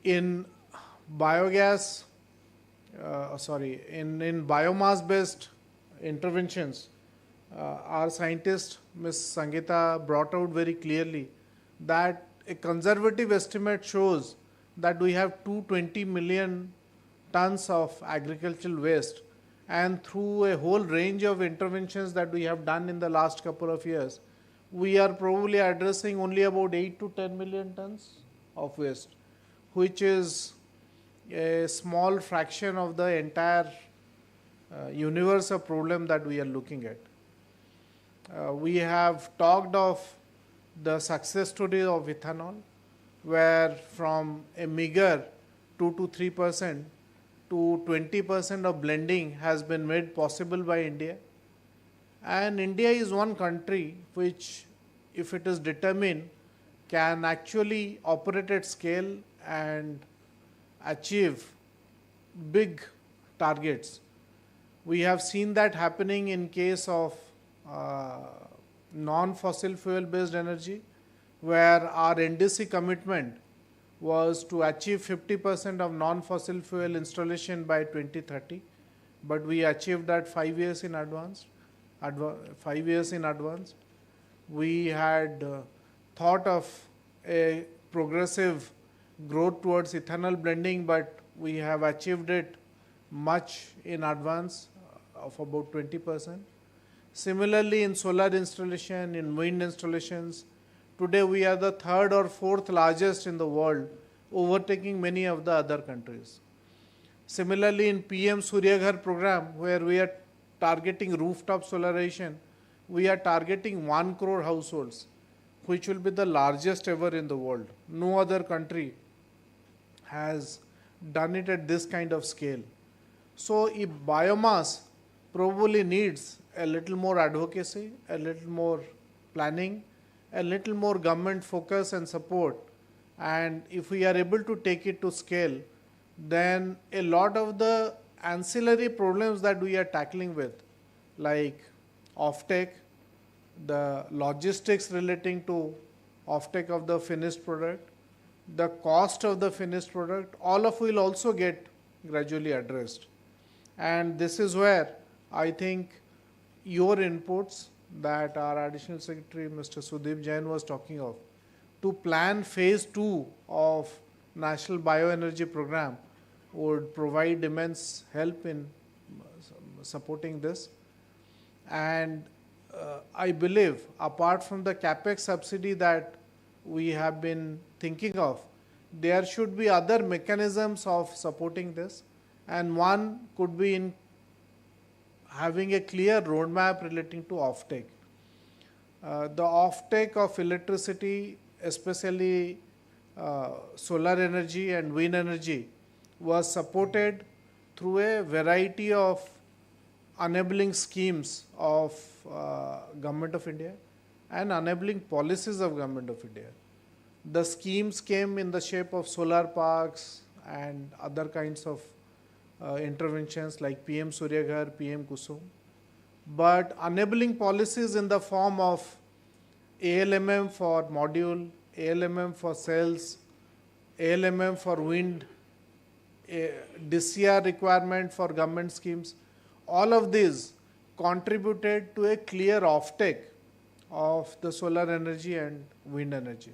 In biogas, in biomass based interventions, our scientist Ms. Sangeeta brought out very clearly that a conservative estimate shows that we have 220 million tons of agricultural waste, and through a whole range of interventions that we have done in the last couple of years, we are probably addressing only about 8 to 10 million tons of waste, which is a small fraction of the entire universe of problem that we are looking at. We have talked of the success story of ethanol, where from a meager 2 to 3% to 20% of blending has been made possible by India. And India is one country which, if it is determined, can actually operate at scale and achieve big targets. We have seen that happening in case of non-fossil fuel based energy, where our NDC commitment was to achieve 50% of non-fossil fuel installation by 2030, but we achieved that 5 years in advance. 5 years in advance. We had thought of a progressive growth towards ethanol blending, but we have achieved it much in advance of about 20%. Similarly, in solar installation, in wind installations, today we are the third or fourth largest in the world, overtaking many of the other countries. Similarly, in PM Surya Ghar program, where we are targeting rooftop solarization, we are targeting 1 crore households, which will be the largest ever in the world. No other country has done it at this kind of scale. So if biomass probably needs a little more advocacy, a little more planning, a little more government focus and support, and if we are able to take it to scale, then a lot of the ancillary problems that we are tackling with, like offtake, the logistics relating to offtake of the finished product, the cost of the finished product, all of will also get gradually addressed. And this is where I think your inputs that our Additional Secretary Mr. Sudeep Jain was talking of to plan phase 2 of National Bioenergy Program would provide immense help in supporting this. And I believe apart from the capex subsidy that we have been thinking of, there should be other mechanisms of supporting this, and one could be in having a clear roadmap relating to offtake. The offtake of electricity, especially solar energy and wind energy, was supported through a variety of enabling schemes of Government of India and enabling policies of Government of India. The schemes came in the shape of solar parks and other kinds of interventions like PM Surya Ghar, PM Kusum. But enabling policies in the form of ALMM for module, ALMM for cells, ALMM for wind, DCR requirement for government schemes, all of these contributed to a clear offtake of the solar energy and wind energy.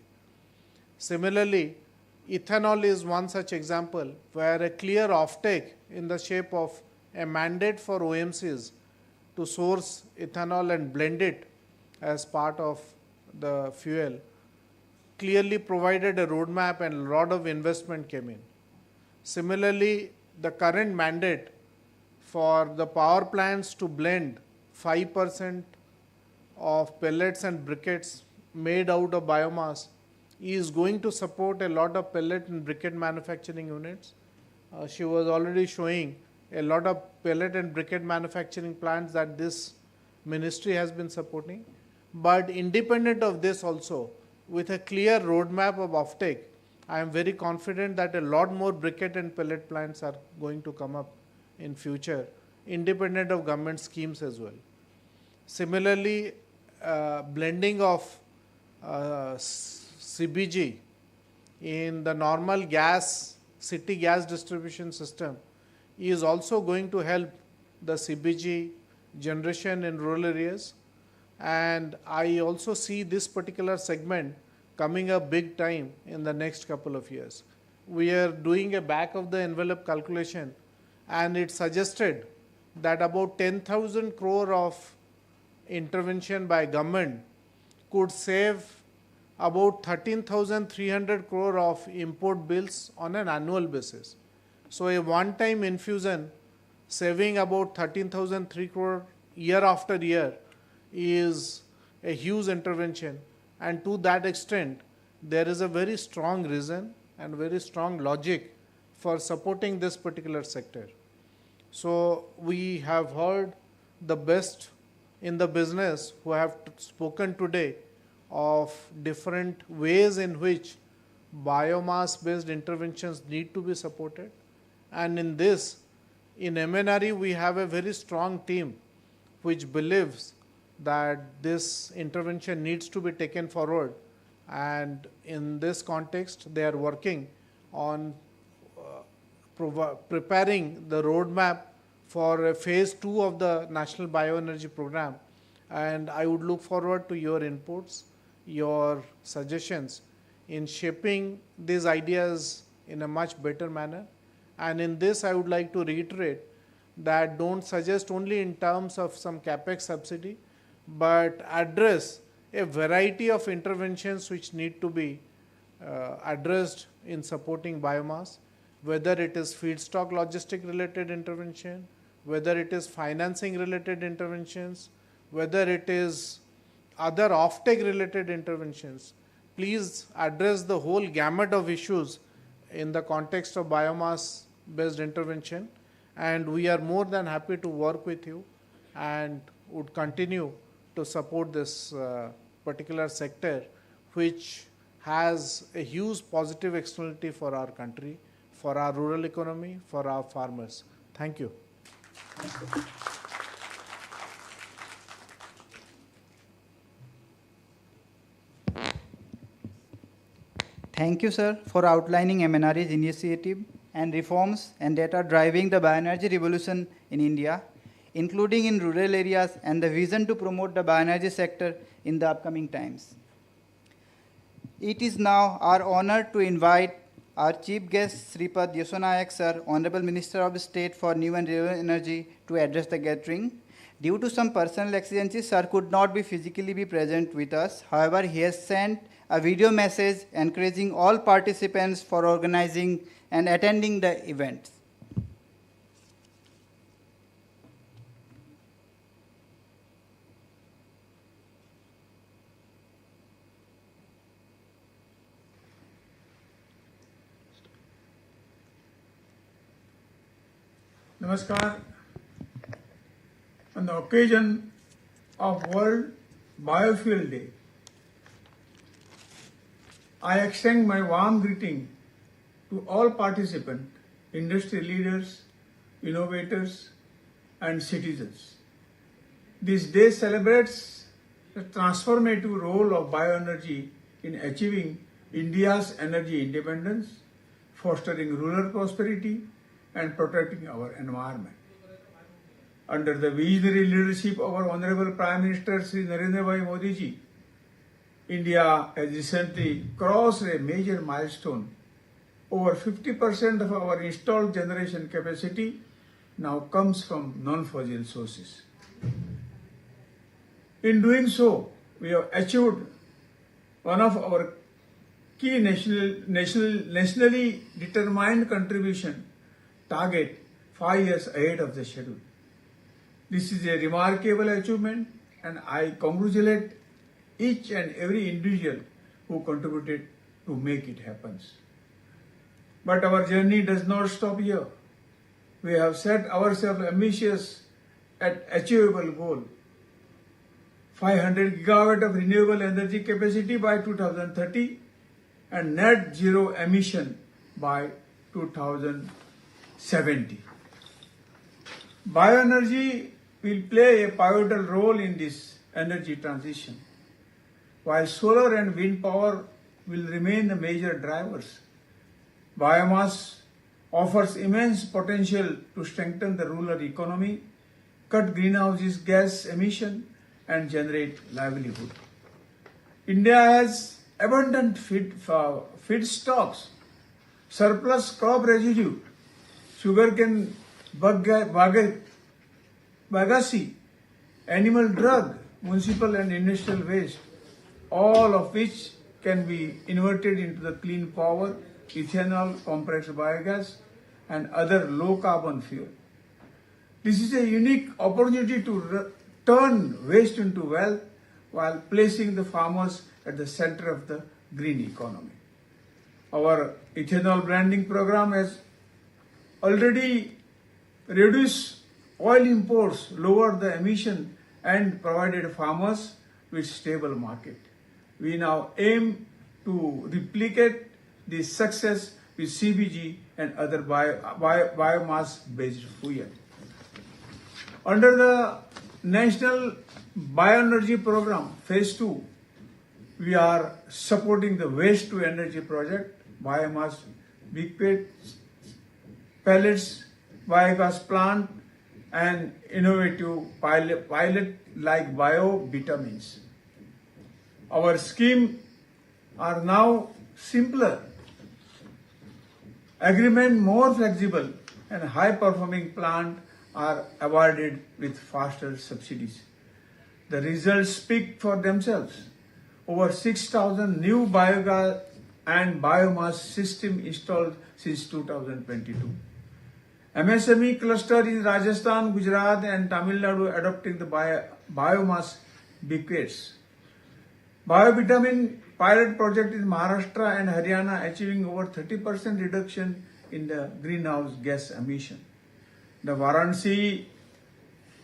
Similarly, ethanol is one such example where a clear offtake in the shape of a mandate for OMCs to source ethanol and blend it as part of the fuel clearly provided a roadmap and a lot of investment came in. Similarly, the current mandate for the power plants to blend 5% of pellets and briquettes made out of biomass is going to support a lot of pellet and briquette manufacturing units. She was already showing a lot of pellet and briquette manufacturing plants that this ministry has been supporting. But independent of this also, with a clear roadmap of offtake, I am very confident that a lot more briquette and pellet plants are going to come up in future, independent of government schemes as well. Similarly, blending of CBG in the normal gas, city gas distribution system is also going to help the CBG generation in rural areas. And I also see this particular segment coming up big time in the next couple of years. We are doing a back of the envelope calculation, and it suggested that about 10,000 crore of intervention by government could save about 13,300 crore of import bills on an annual basis. So a one-time infusion saving about 13,003 crore year after year is a huge intervention, and to that extent there is a very strong reason and very strong logic for supporting this particular sector. So we have heard the best in the business who have spoken today of different ways in which biomass based interventions need to be supported, and in this, in MNRE we have a very strong team which believes that this intervention needs to be taken forward, and in this context they are working on preparing the roadmap for phase 2 of the National Bioenergy Program, and I would look forward to your inputs, your suggestions in shaping these ideas in a much better manner. And in this I would like to reiterate that don't suggest only in terms of some capex subsidy, but address a variety of interventions which need to be addressed in supporting biomass, whether it is feedstock logistic related intervention, whether it is financing related interventions, whether it is other offtake related interventions. Please address the whole gamut of issues in the context of biomass based intervention, and we are more than happy to work with you and would continue to support this particular sector, which has a huge positive externality for our country, for our rural economy, for our farmers. Thank you. Thank you, sir, for outlining MNRE's initiative and reforms and that are driving the bioenergy revolution in India. including in rural areas, and the vision to promote the bioenergy sector in the upcoming times. It is now our honor to invite our Chief Guest, Sripad Yesonayak Sir, Honorable Minister of State for New and Renewable Energy, to address the gathering. Due to some personal exigencies, Sir could not be physically present with us. However, he has sent a video message encouraging all participants for organizing and attending the events. Namaskar. On the occasion of World Biofuel Day, I extend my warm greeting to all participants, industry leaders, innovators, and citizens. This day celebrates the transformative role of bioenergy in achieving India's energy independence, fostering rural prosperity, and protecting our environment. Under the visionary leadership of our Honorable Prime Minister Sri Narendra Bhai Modi ji, India has recently crossed a major milestone. Over 50% of our installed generation capacity now comes from non-fossil sources. In doing so, we have achieved one of our key nationally determined contribution target 5 years ahead of the schedule. This is a remarkable achievement, and I congratulate each and every individual who contributed to make it happen. But our journey does not stop here. We have set ourselves ambitious and achievable goal: 500 gigawatt of renewable energy capacity by 2030 and net zero emission by 2070. Bioenergy will play a pivotal role in this energy transition, while solar and wind power will remain the major drivers. Biomass offers immense potential to strengthen the rural economy, cut greenhouse gas emission, and generate livelihood. India has abundant feedstocks, surplus crop residue, sugarcane bagasse, animal drug, municipal and industrial waste, all of which can be inverted into the clean power, ethanol, compressed biogas, and other low carbon fuel. This is a unique opportunity to turn waste into wealth while placing the farmers at the center of the green economy. Our ethanol blending program has already reduced oil imports, lowered the emission, and provided farmers with stable market. We now aim to replicate this success with CBG and other biomass-based fuel. Under the National Bioenergy Program, Phase 2, we are supporting the Waste to Energy project, biomass, big pellets, biogas plant, and innovative pilot like bio-vitamins. Our schemes are now simpler, agreement more flexible, and high-performing plants are awarded with faster subsidies. The results speak for themselves. Over 6,000 new biogas and biomass systems installed since 2022. MSME cluster in Rajasthan, Gujarat, and Tamil Nadu adopting the biomass briquettes. Bio-vitamin pilot project in Maharashtra and Haryana achieving over 30% reduction in the greenhouse gas emission. The Varanasi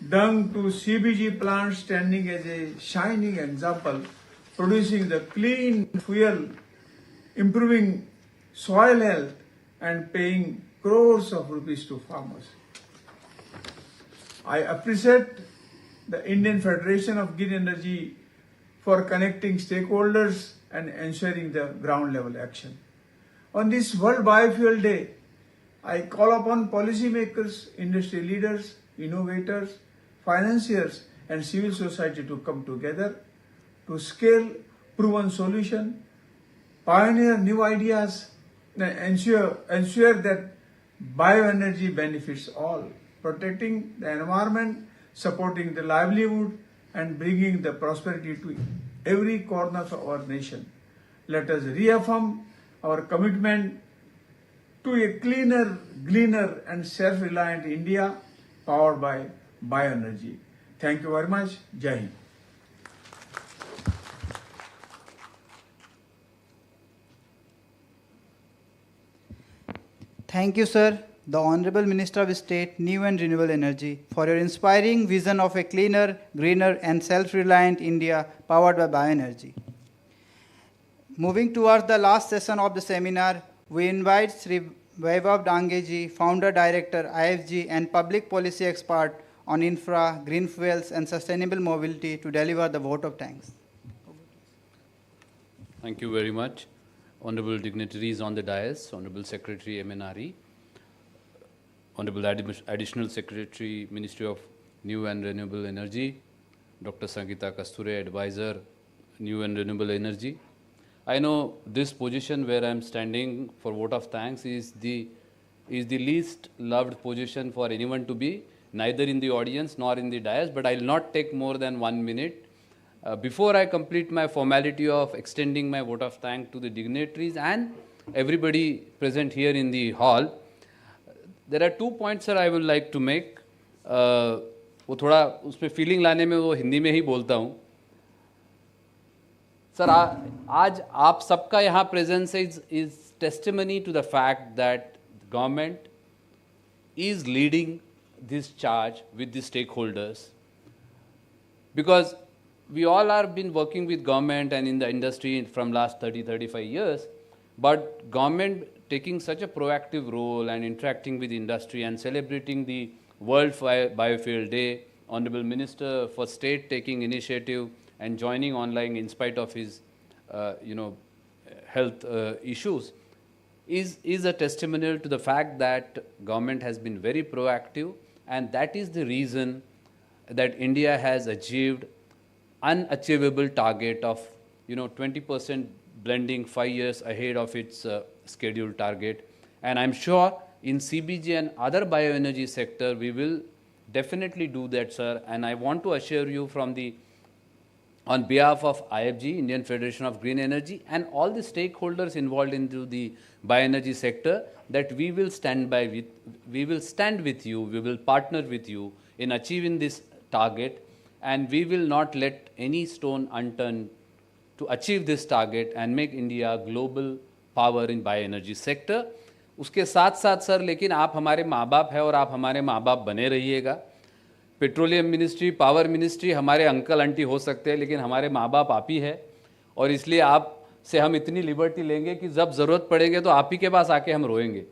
dung to CBG plant standing as a shining example, producing the clean fuel, improving soil health, and paying crores of rupees to farmers. I appreciate the Indian Federation of Green Energy for connecting stakeholders and ensuring the ground level action. On this World Biofuel Day, I call upon policymakers, industry leaders, innovators, financiers, and civil society to come together to scale proven solution, pioneer new ideas, and ensure that bioenergy benefits all, protecting the environment, supporting the livelihood, and bringing the prosperity to every corner of our nation. Let us reaffirm our commitment to a cleaner, greener, and self-reliant India powered by bioenergy. Thank you very much. Jai Hind. Thank you, sir, the Honorable Minister of State, New and Renewable Energy, for your inspiring vision of a cleaner, greener, and self-reliant India powered by bioenergy. Moving towards the last session of the seminar, we invite Sri Vaibhav Dangeji, Founder Director, IFG, and Public Policy Expert on Infra, Green Fuels, and Sustainable Mobility to deliver the vote of thanks. Thank you very much. Honorable dignitaries on the dais, Honorable Secretary MNRE, Honorable Additional Secretary, Ministry of New and Renewable Energy, Dr. Sangeeta Kasture, Advisor, New and Renewable Energy. I know this position where I am standing for vote of thanks is the least loved position for anyone to be, neither in the audience nor in the dais, but I will not take more than 1 minute. Before I complete my formality of extending my vote of thanks to the dignitaries and everybody present here in the hall, there are 2 points, sir, I would like to make. वो थोड़ा उसमें feeling लाने में वो हिंदी में ही बोलता हूँ. Sir, आज आप सबका यहाँ presence is testimony to the fact that the government is leading this charge with the stakeholders, because we all have been working with government and in the industry from last 30-35 years, but government taking such a proactive role and interacting with industry and celebrating the World Biofuel Day, Honorable Minister for State taking initiative and joining online in spite of his health issues is a testimonial to the fact that government has been very proactive, and that is the reason that India has achieved unachievable target of 20% blending 5 years ahead of its scheduled target. And I'm sure in CBG and other bioenergy sector we will definitely do that, sir. And I want to assure you on behalf of IFG, Indian Federation of Green Energy, and all the stakeholders involved into the bioenergy sector, that we will stand with you, we will partner with you in achieving this target, and we will not let any stone unturned to achieve this target and make India global power in bioenergy sector. उसके साथ साथ sir, लेकिन आप हमारे माँ बाप हैं और आप हमारे माँ बाप बने रहिएगा. पेट्रोलियम मिनिस्ट्री, पावर मिनिस्ट्री हमारे अंकल आंटी हो सकते हैं, लेकिन हमारे माँ बाप आप ही है, और इसलिए आप से हम इतनी लिबर्टी लेंगे कि जब ज़रूरत पड़ेंगे तो आप ही के पास आके हम रोएंगे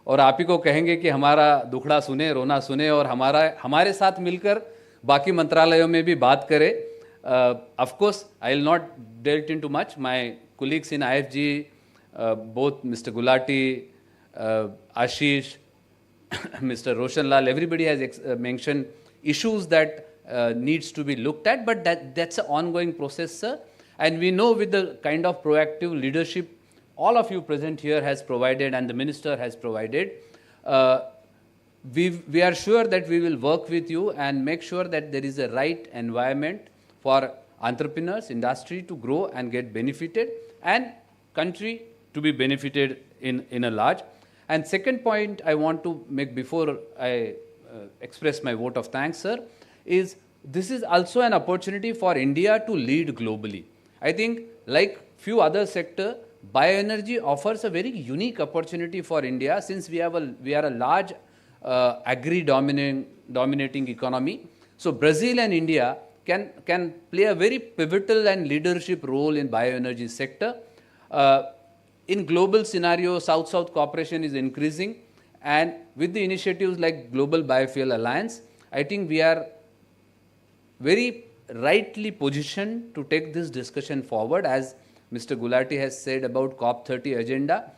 और आप ही को कहेंगे कि हमारा दुखड़ा सुने, रोना सुने, और हमारे साथ मिलकर बाकी मंत्रालयों में भी बात करें. Of course, I will not delve into much. My colleagues in IFG, both Mr. Gulati, Ashish, Mr. Roshan Lal, everybody has mentioned issues that needs to be looked at, but that's an ongoing process, sir. And we know with the kind of proactive leadership all of you present here has provided and the minister has provided, we are sure that we will work with you and make sure that there is a right environment for entrepreneurs, industry to grow and get benefited, and country to be benefited in a large. And second point I want to make before I express my vote of thanks, sir, is this is also an opportunity for India to lead globally. I think like few other sectors, bioenergy offers a very unique opportunity for India, since we are a large agri-dominating economy. So Brazil and India can play a very pivotal and leadership role in bioenergy sector. In global scenario, South-South cooperation is increasing, and with the initiatives like Global Biofuel Alliance, I think we are very rightly positioned to take this discussion forward. As Mr. Gulati has said about COP30 agenda,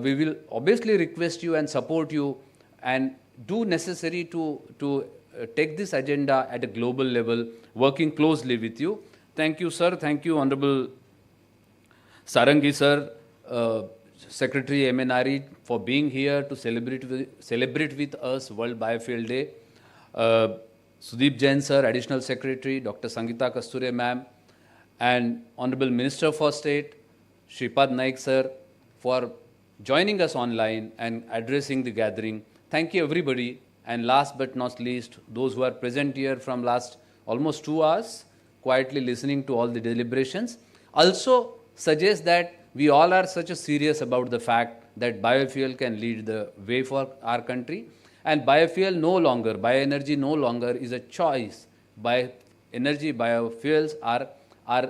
we will obviously request you and support you and do necessary to take this agenda at a global level, working closely with you. Thank you, sir. Thank you, Honorable Sarangi, sir, Secretary MNRE, for being here to celebrate with us World Biofuel Day. Sudeep Jain, sir, Additional Secretary, Dr. Sangeeta Kasture, ma'am, and Honorable Minister for State, Shripad Naik, sir, for joining us online and addressing the gathering. Thank you, everybody. And last but not least, those who are present here from last almost 2 hours, quietly listening to all the deliberations. Also suggest that we all are such a serious about the fact that biofuel can lead the way for our country. And biofuel no longer, bioenergy no longer is a choice. Biofuels are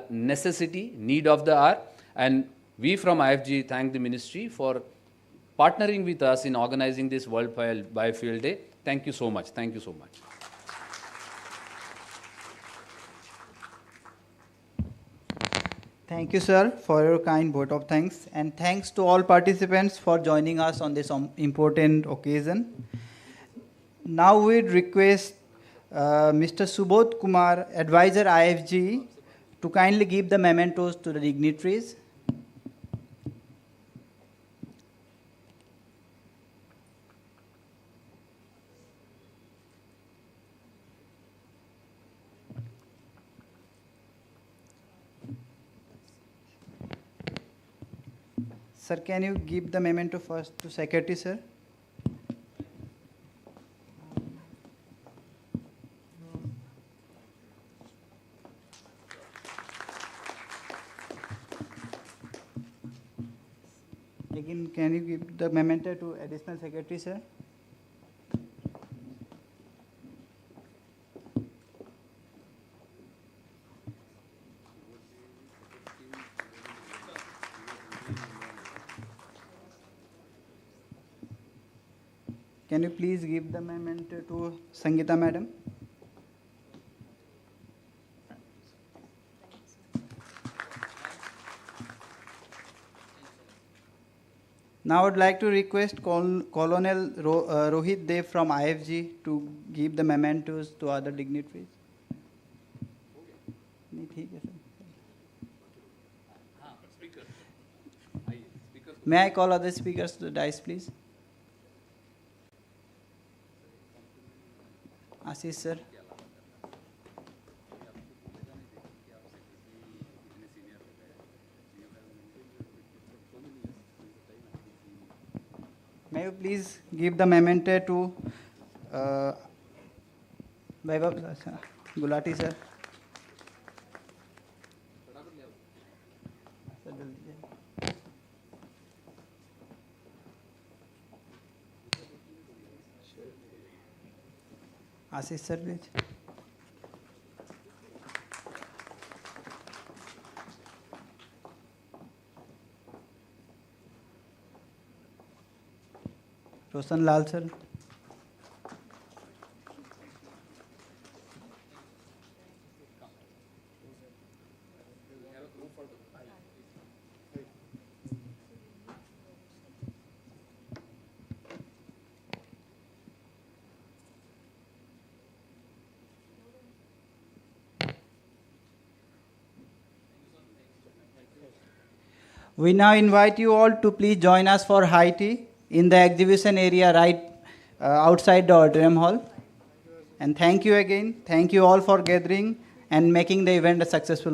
necessity, need of the hour. And we from IFG thank the ministry for partnering with us in organizing this World Biofuel Day. Thank you so much. Thank you so much. Thank you, sir, for your kind vote of thanks. And thanks to all participants for joining us on this important occasion. Now we'd request Mr. Subodh Kumar, Advisor IFG, to kindly give the mementos to the dignitaries. Sir, can you give the memento first to Secretary, sir? Again, can you give the memento to Additional Secretary, sir? Can you please give the memento to Sangeeta madam? Now I would like to request Colonel Rohit Dev from IFG to give the mementos to other dignitaries. May I call other speakers to the dais, please? Ashish, sir. May you please give the memento to Vaibhav Gulati, sir. Ashish, sir, please. Roshan Lal, sir. We now invite you all to please join us for high tea in the exhibition area right outside the auditorium hall. And thank you again. Thank you all for gathering and making the event a successful one.